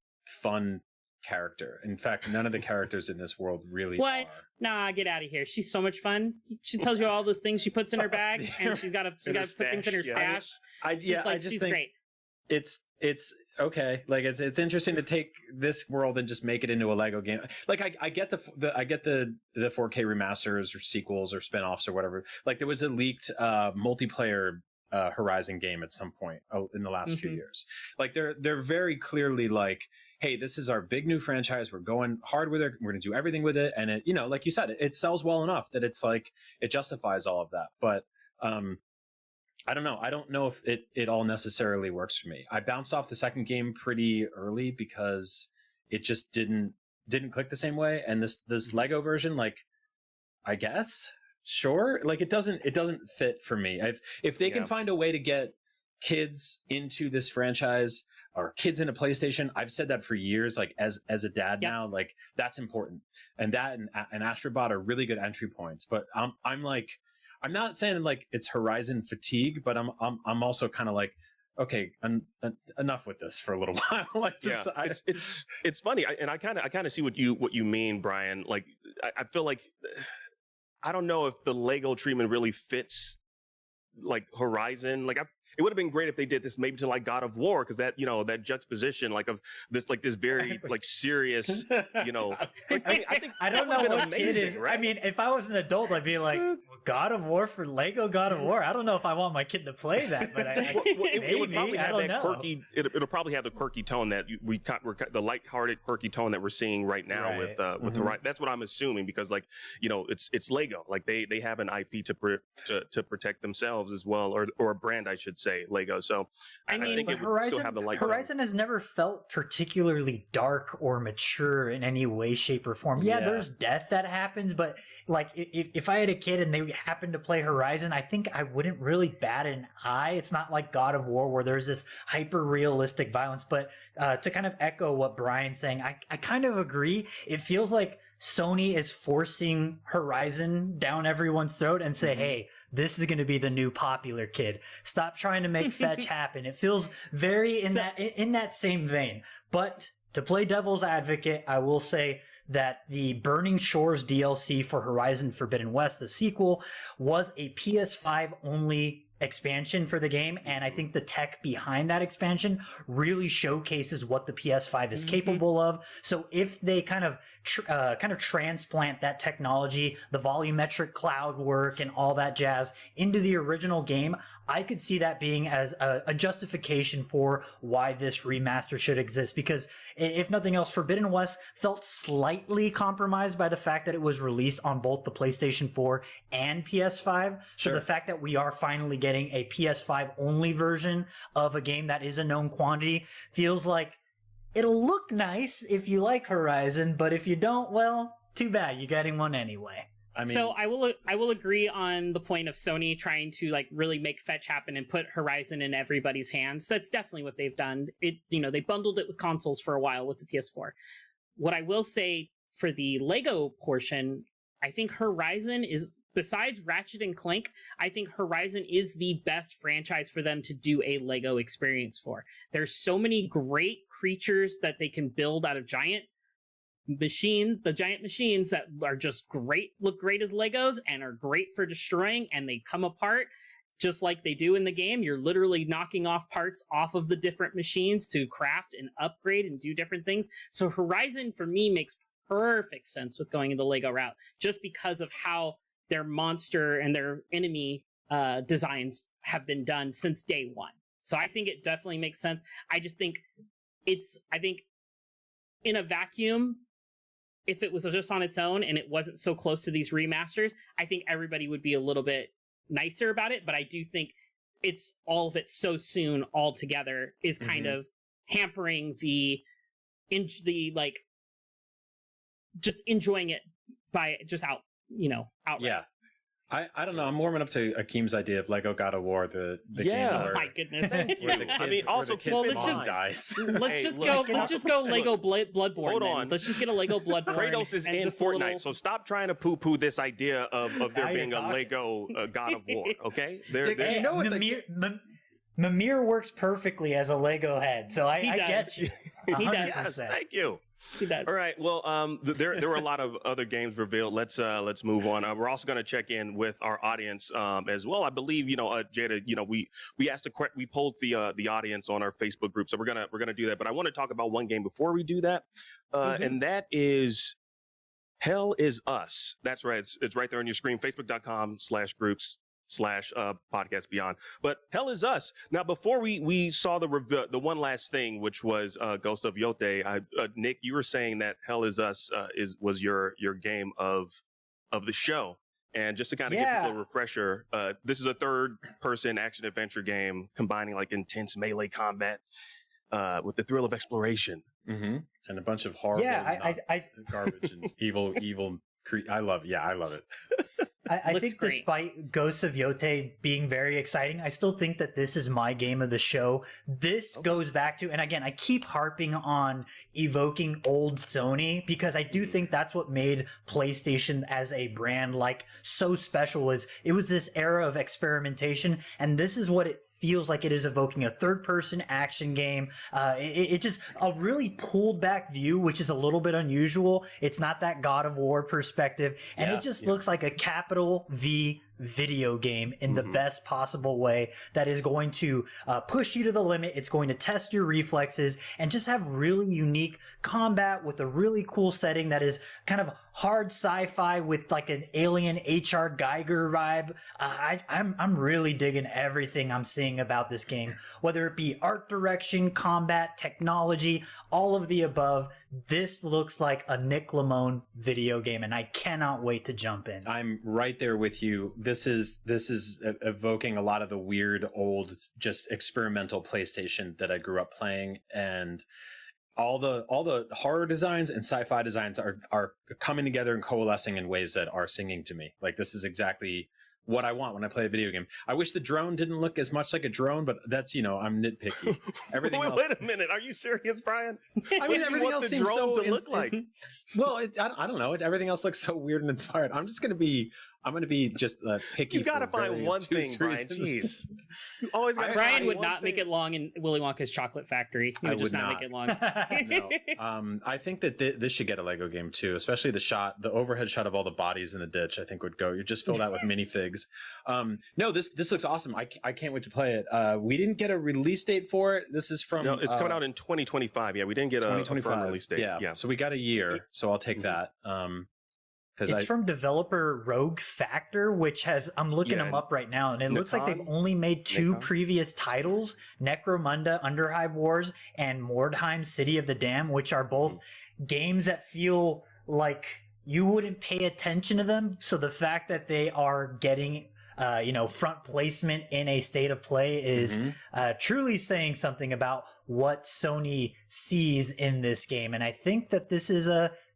fun character. In fact, none of the characters in this world really What? are. Nah, get out of here. She's so much fun. She tells you all those things she puts in her bag, and she's got to put things in her stash. I just she's think great. It's okay. Like it's interesting to take this world and just make it into a Lego game. Like I get the 4K remasters or sequels or spin-offs or whatever. Like there was a leaked multiplayer Horizon game at some point in the last few years. Like they're very clearly like, hey, this is our big new franchise. We're going hard with it. We're going to do everything with it. And it, like you said, it sells well enough that it's like, it justifies all of that. But, I don't know. I don't know if it all necessarily works for me. I bounced off the second game pretty early because it just didn't click the same way. And this Lego version, like, I guess, sure. Like it doesn't fit for me. If they can find a way to get kids into this franchise or kids into PlayStation, I've said that for years, like as a dad now, like that's important. And that and Astrobot are really good entry points. But I'm like, I'm not saying like it's Horizon fatigue, but I'm also kind of like, okay, enough with this for a little while. Like, just, it's funny, I kind of see what you mean, Brian. Like, I feel like I don't know if the Lego treatment really fits like Horizon. Like, it would have been great if they did this maybe to like God of War, because that that juxtaposition like of this very like serious I think I don't know what kid is. Right? I mean, if I was an adult, I'd be like, God of War for Lego God of War. I don't know if I want my kid to play that, but it would probably have that quirky. It'll probably have the quirky tone that we're the lighthearted quirky tone that we're seeing right now with Horizon. That's what I'm assuming, because like it's Lego. Like they have an IP to protect themselves as well, or a brand, I should say, Lego. So I think it would still have the light. Horizon has never felt particularly dark or mature in any way, shape, or form. Yeah, there's death that happens, but like if I had a kid and they happened to play Horizon, I think I wouldn't really bat an eye. It's not like God of War where there's this hyper realistic violence. But to kind of echo what Brian's saying, I kind of agree. It feels like Sony is forcing Horizon down everyone's throat and say, hey, this is going to be the new popular kid. Stop trying to make fetch happen. It feels very in that same vein. But to play devil's advocate, I will say that the Burning Shores DLC for Horizon Forbidden West, the sequel, was a PS5 only expansion for the game, and I think the tech behind that expansion really showcases what the PS5 is capable of. So if they kind of transplant that technology, the volumetric cloud work and all that jazz into the original game, I could see that being as a justification for why this remaster should exist. Because if nothing else, Forbidden West felt slightly compromised by the fact that it was released on both the PlayStation 4 and PS5. So the fact that we are finally getting a PS5 only version of a game that is a known quantity feels like it'll look nice if you like Horizon, but if you don't, well, too bad. You're getting one anyway. I mean, so I will agree on the point of Sony trying to like really make fetch happen and put Horizon in everybody's hands. That's definitely what they've done. They bundled it with consoles for a while with the PS4. What I will say for the Lego portion, I think Horizon is, besides Ratchet and Clank, I think Horizon is the best franchise for them to do a Lego experience for. There's so many great creatures that they can build out of giant machines that are just great, look great as Legos and are great for destroying, and they come apart just like they do in the game. You're literally knocking off parts off of the different machines to craft and upgrade and do different things. So Horizon for me makes perfect sense with going in the Lego route, just because of how their monster and their enemy designs have been done since day one. So I think it definitely makes sense. I just think I think in a vacuum, if it was just on its own and it wasn't so close to these remasters, I think everybody would be a little bit nicer about it. But I do think it's all of it so soon all together is kind of hampering the like just enjoying it by just outright. Yeah. I don't know. I'm warming up to Akeem's idea of Lego God of War, the game Oh where, my goodness. where the kids, I mean, also, where the let's kid's just- mom dies. Let's just go Lego Bloodborne. Hold then. on. Let's just get a Lego Bloodborne. Kratos is and in just a Fortnite, little- so stop trying to poo-poo this idea of Now there you're being a talking. Lego God of War. Okay, Hey, you know what? Mimir works perfectly as a Lego head, so I get you. He does. 100%. Yes, thank you. He does. All right. Well, there were a lot of other games revealed. Let's move on. We're also going to check in with our audience as well. I believe Jada. We asked we polled the audience on our Facebook group, so we're gonna do that. But I want to talk about one game before we do that, and that is Hell Is Us. That's right. It's right there on your screen. Facebook.com/groups/podcast beyond. But Hell Is Us. Now, before we saw the one last thing, which was Ghost of Yote, Nick, you were saying that Hell Is Us was your game of the show. And just to kind of give people a refresher, this is a third-person action-adventure game combining like intense melee combat with the thrill of exploration. And a bunch of horrible garbage and evil. I love it. Yeah, I love it. I think despite Ghosts of Yote being very exciting, I still think that this is my game of the show. This goes back to, and again, I keep harping on evoking old Sony because I do think that's what made PlayStation as a brand like so special. Is it was this era of experimentation, and this is what it feels like it is evoking a third-person action game. It just a really pulled back view, which is a little bit unusual. It's not that God of War perspective, and it just looks like a capital V video game in the best possible way that is going to push you to the limit. It's going to test your reflexes and just have really unique combat with a really cool setting that is kind of hard sci-fi with like an alien H.R. Geiger vibe. I'm really digging everything I'm seeing about this game, whether it be art direction, combat, technology, all of the above. This looks like a Nick Lamone video game, and I cannot wait to jump in. I'm right there with you. This is evoking a lot of the weird old, just experimental PlayStation that I grew up playing, and all the horror designs and sci-fi designs are coming together and coalescing in ways that are singing to me. Like, this is exactly what I want when I play a video game. I wish the drone didn't look as much like a drone, but that's, I'm nitpicky. Everything else. Wait a minute. Are you serious, Brian? I mean, everything else seems so to look like. Well, I don't know. Everything else looks so weird and inspired. I'm going to be just picky. You got to find one thing, Brian. Jeez. You always got. Brian would not make it long in Willy Wonka's Chocolate Factory. He would just not make it long. No. I think that this should get a Lego game too, especially the overhead shot of all the bodies in the ditch. I think would go. You just fill that with minifigs. No, this looks awesome. I can't wait to play it. We didn't get a release date for it. This is from. No, it's coming out in 2025. Yeah, we didn't get a firm release date. Yeah, so we got a year. So I'll take that. It's from developer Rogue Factor, which has, I'm looking them up right now, and it looks like they've only made two previous titles, Necromunda Underhive Wars and Mordheim City of the Dam, which are both games that feel like you wouldn't pay attention to them. So the fact that they are getting front placement in a state of play is truly saying something about what Sony sees in this game. And I think that this is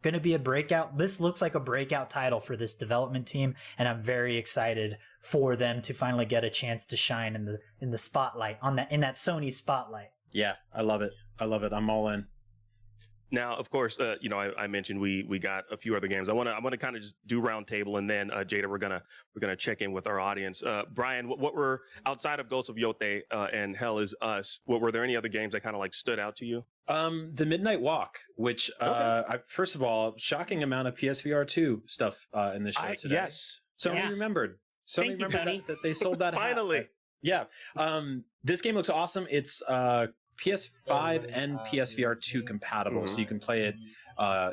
going to be a breakout. This looks like a breakout title for this development team, and I'm very excited for them to finally get a chance to shine in the spotlight in that Sony spotlight. Yeah, I love it. I'm all in. Now, of course, I mentioned we got a few other games. I want to kind of just do round table, and then Jada, we're gonna check in with our audience. Brian, what were outside of Ghosts of Yote and Hell Is Us? What were there any other games that kind of like stood out to you? The Midnight Walk, which first of all, shocking amount of PSVR 2 stuff in this show today. Yes, Sony remembered. Sony remembered that they sold that finally. Yeah. This game looks awesome. It's PS5 and PSVR 2 compatible, so you can play it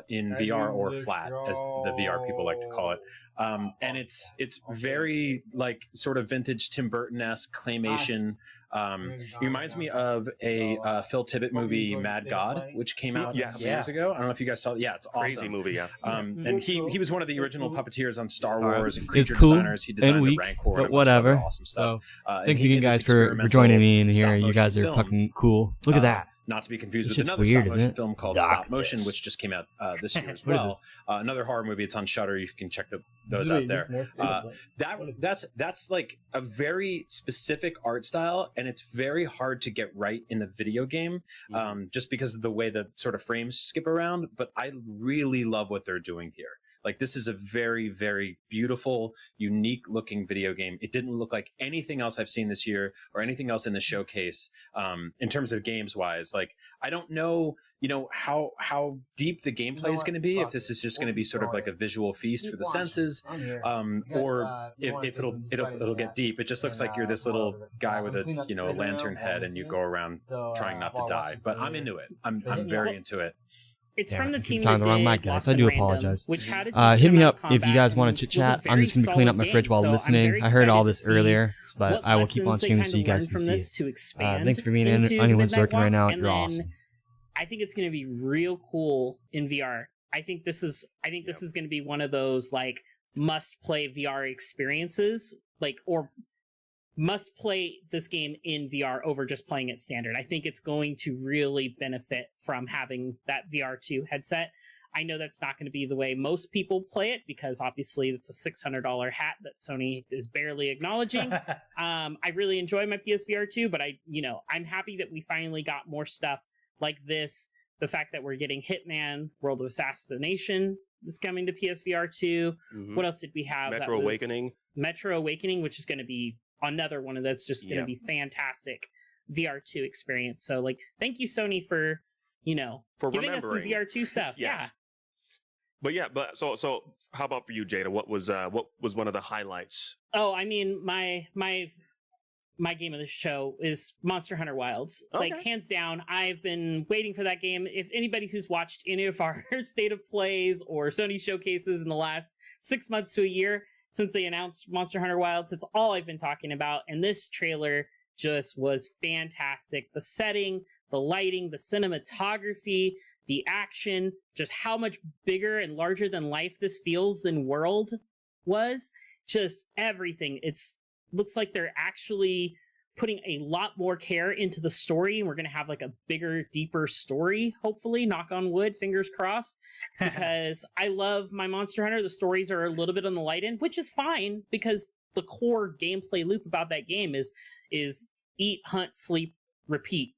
in VR or flat, as the VR people like to call it. And it's very like sort of vintage Tim Burton-esque claymation. He reminds me of a Phil Tippett movie, Mad God, which came out years ago. I don't know if you guys saw it. Yeah, it's awesome. Crazy movie, yeah. And he was one of the original puppeteers on Star Wars and It's creature cool designers. He designed and the weak, Rancor but and a bunch of whatever. other awesome stuff. So, thank you guys for joining me in here. You guys are fucking cool. Look at that. Not to be confused This with shit's another weird, stop isn't motion it? film called Doc Stop Motion, which just came out this year as What is well. this? Another horror movie. It's on Shudder. You can check those Wait, out there. there's more stuff. That's like a very specific art style, and it's very hard to get right in a video game, just because of the way the sort of frames skip around. But I really love what they're doing here. Like, this is a very, very beautiful, unique looking video game. It didn't look like anything else I've seen this year or anything else in the showcase, in terms of games wise. Like, I don't know, how deep the gameplay is going to be, if this is just going to be sort of like a visual feast for the senses, or if it'll get deep. It just looks like you're this little guy with a lantern head and you go around trying not to die. But I'm into it. I'm very into it. It's from the team Found that the wrong did mic, guys. Lost I do in Random, apologize. which had a Hit me decent up amount of if you guys combat want and to chit was a chat. I'm very just gonna be cleaning up my solid fridge while game, so I'm listening. very I heard all excited this to see earlier, but what I will keep on lessons they streaming kind so you of guys learned can from see this it. to expand Thanks for being in. into the Anyone's Midnight lurking right Walk, now. and You're then awesome. I think it's going to be real cool in VR. I think this is going to be one of those like must play VR experiences, or must play this game in VR over just playing it standard. I think it's going to really benefit from having that VR2 headset. I know that's not going to be the way most people play it, because obviously it's a $600 hat that Sony is barely acknowledging. I really enjoy my PSVR 2, but I'm happy that we finally got more stuff like this. The fact that we're getting Hitman, World of Assassination is coming to PSVR 2. What else did we have? Metro Awakening. Metro Awakening, which is going to be another one that's just going to be fantastic VR2 experience. So thank you, Sony, for giving us some VR2 stuff. Yes. Yeah. But so how about for you, Jada? What was one of the highlights? Oh, I mean, my game of the show is Monster Hunter Wilds. Okay. Hands down, I've been waiting for that game. If anybody who's watched any of our state of plays or Sony showcases in the last 6 months to a year since they announced Monster Hunter Wilds, it's all I've been talking about. And this trailer just was fantastic. The setting, the lighting, the cinematography, the action, just how much bigger and larger than life this feels than World was. Just everything. Looks like they're actually putting a lot more care into the story, and we're going to have a bigger, deeper story, hopefully. Knock on wood, fingers crossed, because I love my Monster Hunter. The stories are a little bit on the light end, which is fine, because the core gameplay loop about that game is eat, hunt, sleep, repeat.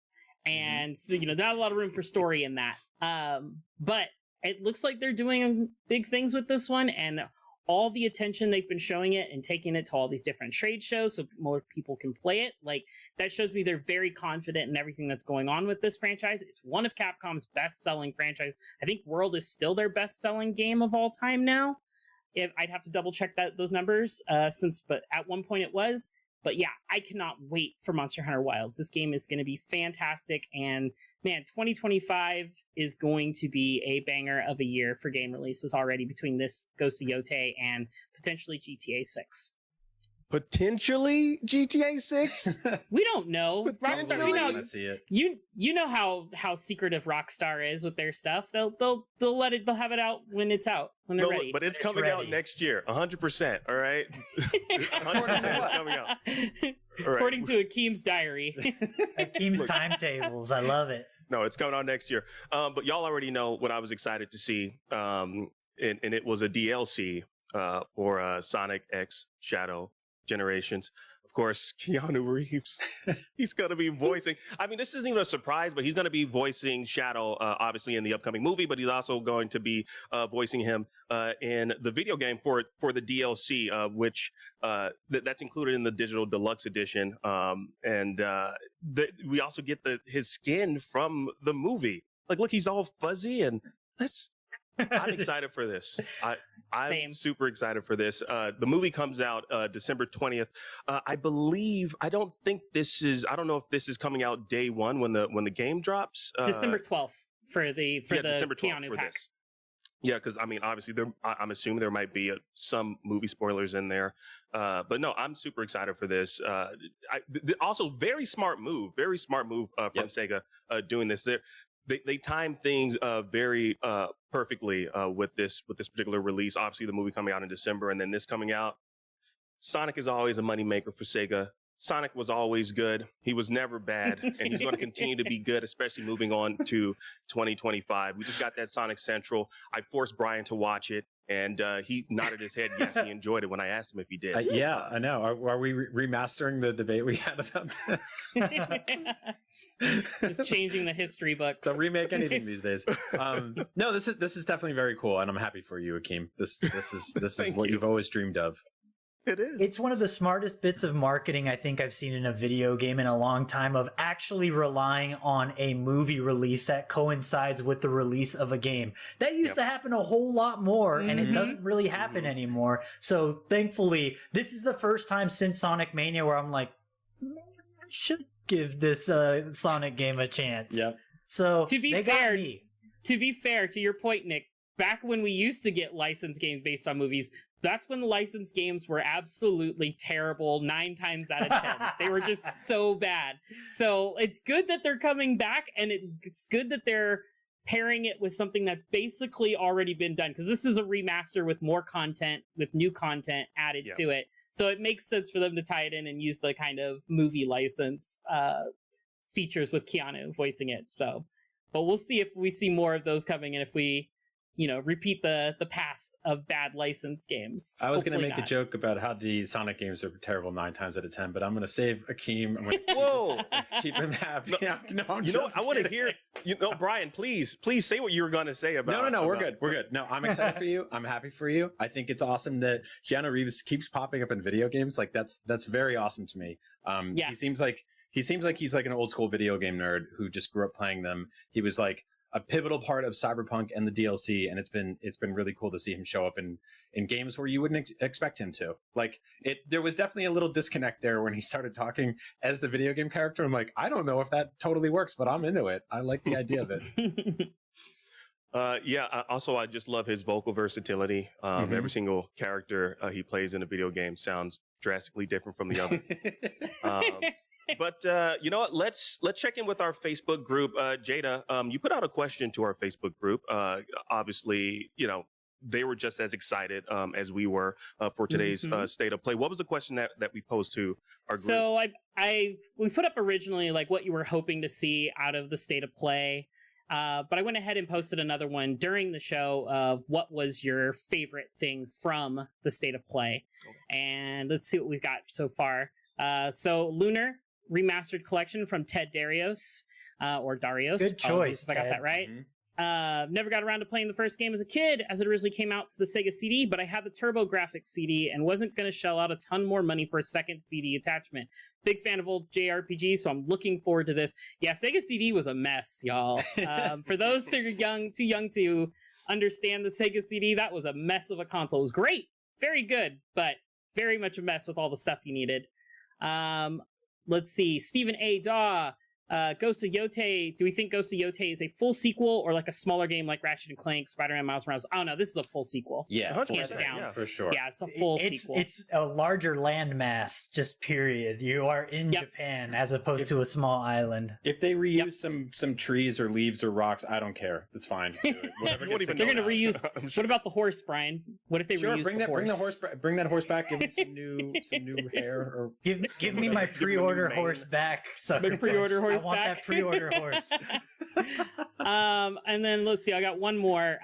And not a lot of room for story in that. But it looks like they're doing big things with this one, and all the attention they've been showing it and taking it to all these different trade shows so more people can play it. That shows me they're very confident in everything that's going on with this franchise. It's one of Capcom's best-selling franchise. I think World is still their best-selling game of all time now. I'd have to double-check those numbers, but at one point it was. But yeah, I cannot wait for Monster Hunter Wilds. This game is going to be fantastic, and man, 2025 is going to be a banger of a year for game releases already, between this Ghost of Yotei and potentially GTA 6. Potentially GTA 6? We don't know. Rockstar, I want to see it. You know how secretive Rockstar is with their stuff. They'll have it out when it's out, when they're ready. But it's coming out next year, 100%. All right, 100% it's coming out. All right. According to Akeem's diary. Akeem's timetables. I love it. No, it's coming out next year. But y'all already know what I was excited to see, and it was a DLC for Sonic X Shadow Generations. Of course, Keanu Reeves. He's going to be voicing. I mean, this isn't even a surprise, but he's going to be voicing Shadow, obviously, in the upcoming movie. But he's also going to be voicing him in the video game for the DLC, which that's included in the digital deluxe edition. We also get his skin from the movie. Look, he's all fuzzy, and I'm excited for this. I'm super excited for this. The movie comes out December 20th. I don't know if this is coming out day one when the game drops. December 12th for the December 12th Keanu for pack. this. Yeah, because I mean, obviously, I'm assuming there might be some movie spoilers in there, but no, I'm super excited for this. Also, very smart move from Sega doing this. They time things very perfectly with this particular release. Obviously, the movie coming out in December, and then this coming out. Sonic is always a moneymaker for Sega. Sonic was always good. He was never bad, and he's going to continue to be good, especially moving on to 2025. We just got that Sonic Central. I forced Brian to watch it, and he nodded his head. Yes, he enjoyed it when I asked him if he did. Yeah, I know. Are we remastering the debate we had about this? Just changing the history books. Don't remake anything these days. No, this is definitely very cool, and I'm happy for you, Akeem. This is what you've always dreamed of. It is. It's one of the smartest bits of marketing I think I've seen in a video game in a long time, of actually relying on a movie release that coincides with the release of a game. That used to happen a whole lot more, and it doesn't really happen anymore. So thankfully, this is the first time since Sonic Mania where I'm like, maybe I should give this Sonic game a chance. Yep. So to be fair to your point, Nick, back when we used to get licensed games based on movies, that's when the licensed games were absolutely terrible 9 times out of 10. They were just so bad. So it's good that they're coming back, and it's good that they're pairing it with something that's basically already been done, because this is a remaster with more content, with new content added to it. So it makes sense for them to tie it in and use the kind of movie license features with Keanu voicing it. So, but we'll see if we see more of those coming, and if we repeat the past of bad licensed games. I was going to make a joke about how the Sonic games are terrible 9 times out of 10, but I'm going to save Akeem. I'm gonna keep him happy. No, I want to hear. Brian, please say what you were going to say about. No, we're good. We're good. No, I'm excited for you. I'm happy for you. I think it's awesome that Keanu Reeves keeps popping up in video games. Like that's very awesome to me. He seems like he's like an old school video game nerd who just grew up playing them. He was like a pivotal part of Cyberpunk and the DLC, and it's been really cool to see him show up in games where you wouldn't expect him to. Like there was definitely a little disconnect there when he started talking as the video game character. I'm like, I don't know if that totally works, but I'm into it. I like the idea of it. Also, I just love his vocal versatility. Every single character he plays in a video game sounds drastically different from the other. But you know what? Let's check in with our Facebook group. Jada, you put out a question to our Facebook group. Obviously, they were just as excited as we were for today's State of Play. What was the question that we posed to our group? So we put up originally like what you were hoping to see out of the State of Play. But I went ahead and posted another one during the show of what was your favorite thing from the State of Play. And let's see what we've got so far. So Lunar Remastered Collection from Ted Darius, or Darius. Good choice, if I got that right. Never got around to playing the first game as a kid, as it originally came out to the Sega CD, but I had the TurboGrafx CD and wasn't going to shell out a ton more money for a second CD attachment. Big fan of old JRPGs, so I'm looking forward to this. Yeah, Sega CD was a mess, y'all. For those who are too young to understand the Sega CD, that was a mess of a console. It was great, very good, but very much a mess with all the stuff you needed. Let's see. Stephen A. Daw, Ghost of Yote. Do we think Ghost of Yote is a full sequel or like a smaller game like Ratchet and Clank, Spider-Man, Miles Morales? Oh no, this is a full sequel. Yeah, hands down. Yeah, for sure. Yeah, it's a full sequel. It's a larger landmass, just period. You are in Japan as opposed to a small island. If they reuse some trees or leaves or rocks, I don't care. It's fine. They're going to reuse. What about the horse, Brian? What if they reuse the horse? Bring that horse back. Give him some new hair. Or give me my pre-order horse back. My pre-order horse. I want that pre-order horse. And then let's see. I got one more.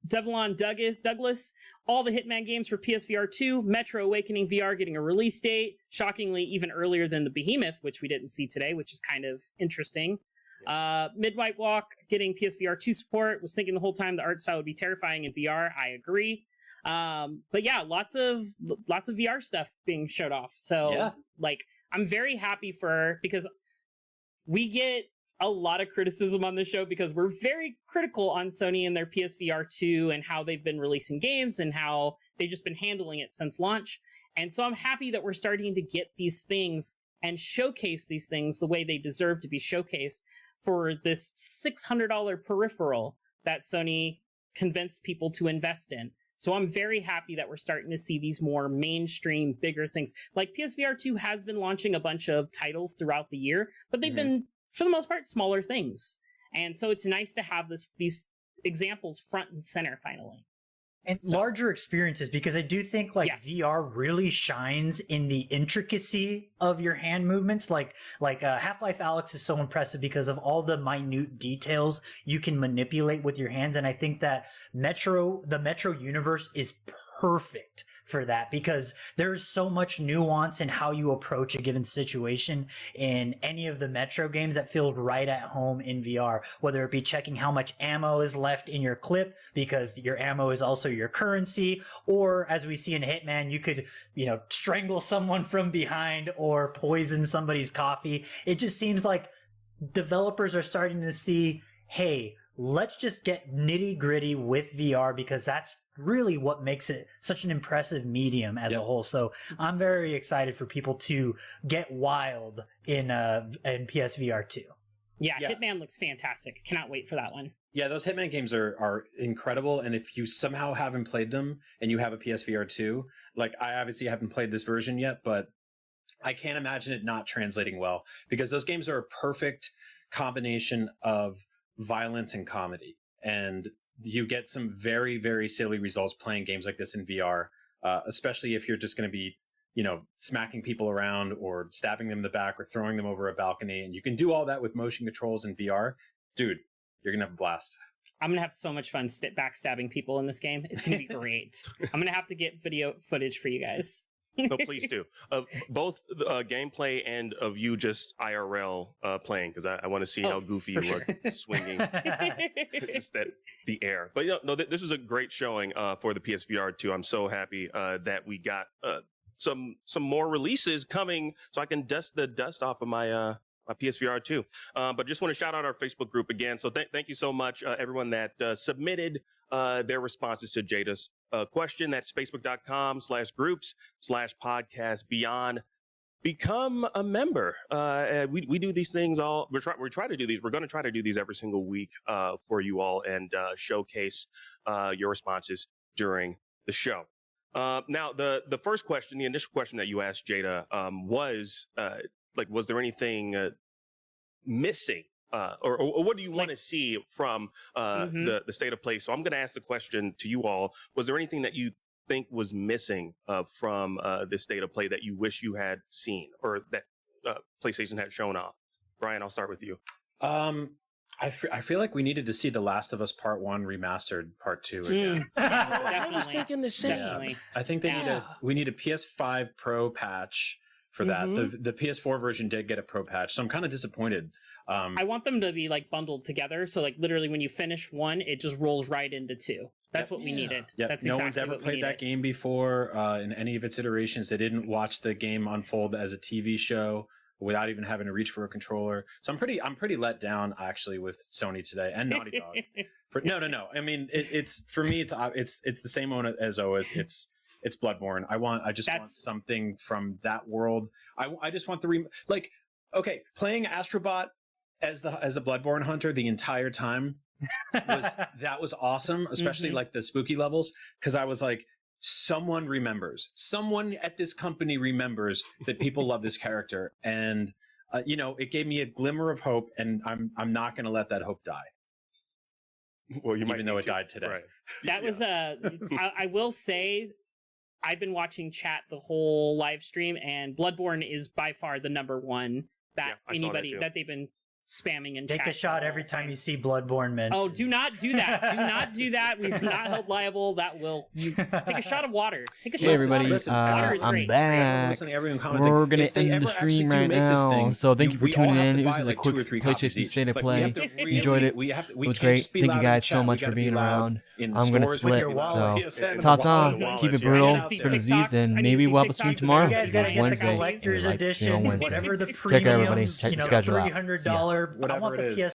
Devlon Douglas. All the Hitman games for PSVR 2. Metro Awakening VR getting a release date. Shockingly, even earlier than the Behemoth, which we didn't see today, which is kind of interesting. Midnight Walk getting PSVR 2 support. Was thinking the whole time the art style would be terrifying in VR. I agree. But yeah, lots of VR stuff being showed off. So I'm very happy because we get a lot of criticism on the show because we're very critical on Sony and their PSVR 2 and how they've been releasing games and how they've just been handling it since launch. And so I'm happy that we're starting to get these things and showcase these things the way they deserve to be showcased for this $600 peripheral that Sony convince people to invest in. So I'm very happy that we're starting to see these more mainstream, bigger things. Like PSVR 2 has been launching a bunch of titles throughout the year, but they've been, for the most part, smaller things. And so it's nice to have these examples front and center finally. And larger experiences, because I do think like VR really shines in the intricacy of your hand movements. Like Half-Life Alyx is so impressive because of all the minute details you can manipulate with your hands. And I think that the Metro universe is perfect for that, because there's so much nuance in how you approach a given situation in any of the Metro games that feels right at home in VR, whether it be checking how much ammo is left in your clip, because your ammo is also your currency, or as we see in Hitman, you could, strangle someone from behind or poison somebody's coffee. It just seems like developers are starting to see, hey, let's just get nitty gritty with VR, because that's really what makes it such an impressive medium as a whole. So I'm very excited for people to get wild in PSVR 2. Yeah, Hitman looks fantastic. Cannot wait for that one. Yeah, those Hitman games are incredible, and if you somehow haven't played them and you have a PSVR 2, like I obviously haven't played this version yet, but I can't imagine it not translating well, because those games are a perfect combination of violence and comedy, and you get some very, very silly results playing games like this in VR, especially if you're just going to be, smacking people around or stabbing them in the back or throwing them over a balcony. And you can do all that with motion controls in VR. Dude, you're going to have a blast. I'm going to have so much fun backstabbing people in this game. It's going to be great. I'm going to have to get video footage for you guys. No, please do. Both gameplay and of you just IRL playing, because I want to see how goofy you look swinging just at the air. But this was a great showing for the PSVR 2. I'm so happy that we got some more releases coming, so I can dust the dust off of my PSVR 2. But just want to shout out our Facebook group again. So thank you so much, everyone that submitted their responses to Jada's question. That's facebook.com/groups/podcast beyond. Become a member. We do these things we try to do these. We're going to try to do these every single week for you all, and showcase your responses during the show. Now, the first question, the initial question that you asked, Jada, was was there anything missing, or what do you want to see from the state of play? So I'm going to ask the question to you all: was there anything that you think was missing from this state of play that you wish you had seen, or that PlayStation had shown off? Brian, I'll start with you. I feel like we needed to see The Last of Us Part 1 remastered Part 2 again. I was thinking the same. Definitely. I think we need a PS5 Pro patch for that. The PS4 version did get a Pro patch, so I'm kind of disappointed. I want them to be bundled together, so literally when you finish one, it just rolls right into 2. That's what we needed. Yeah, that's no one's ever played that game before in any of its iterations. They didn't watch the game unfold as a TV show without even having to reach for a controller. So I'm pretty let down actually with Sony today and Naughty Dog. No. I mean, it's for me, it's the same one as always. It's Bloodborne. I just want something from that world. I just want playing Astrobot as a Bloodborne hunter the entire time was awesome, especially the spooky levels, because I was like, someone at this company remembers that people love this character, and it gave me a glimmer of hope, and I'm not going to let that hope die. Well, even though it died today. Right. That was I will say, I've been watching chat the whole live stream, and Bloodborne is by far the number one that they've been spamming in chat. Take a shot every time you see Bloodborne mentioned. Oh, do not do that. Do not do that. We are not held liable. You take a shot of water. Take a shot of water. Listen, water is I'm great. back. We're going to end the stream right now. So thank you for tuning in. It was just a quick PlayStation State of Play. Enjoyed it. It was great. Thank you guys so much for being around. I'm going to split. So, ta-ta. Keep it brutal. Spit disease. And maybe we'll have a stream tomorrow. Wednesday. Collector's edition, whatever the Check everybody. Check the schedule out. $300, whatever it is.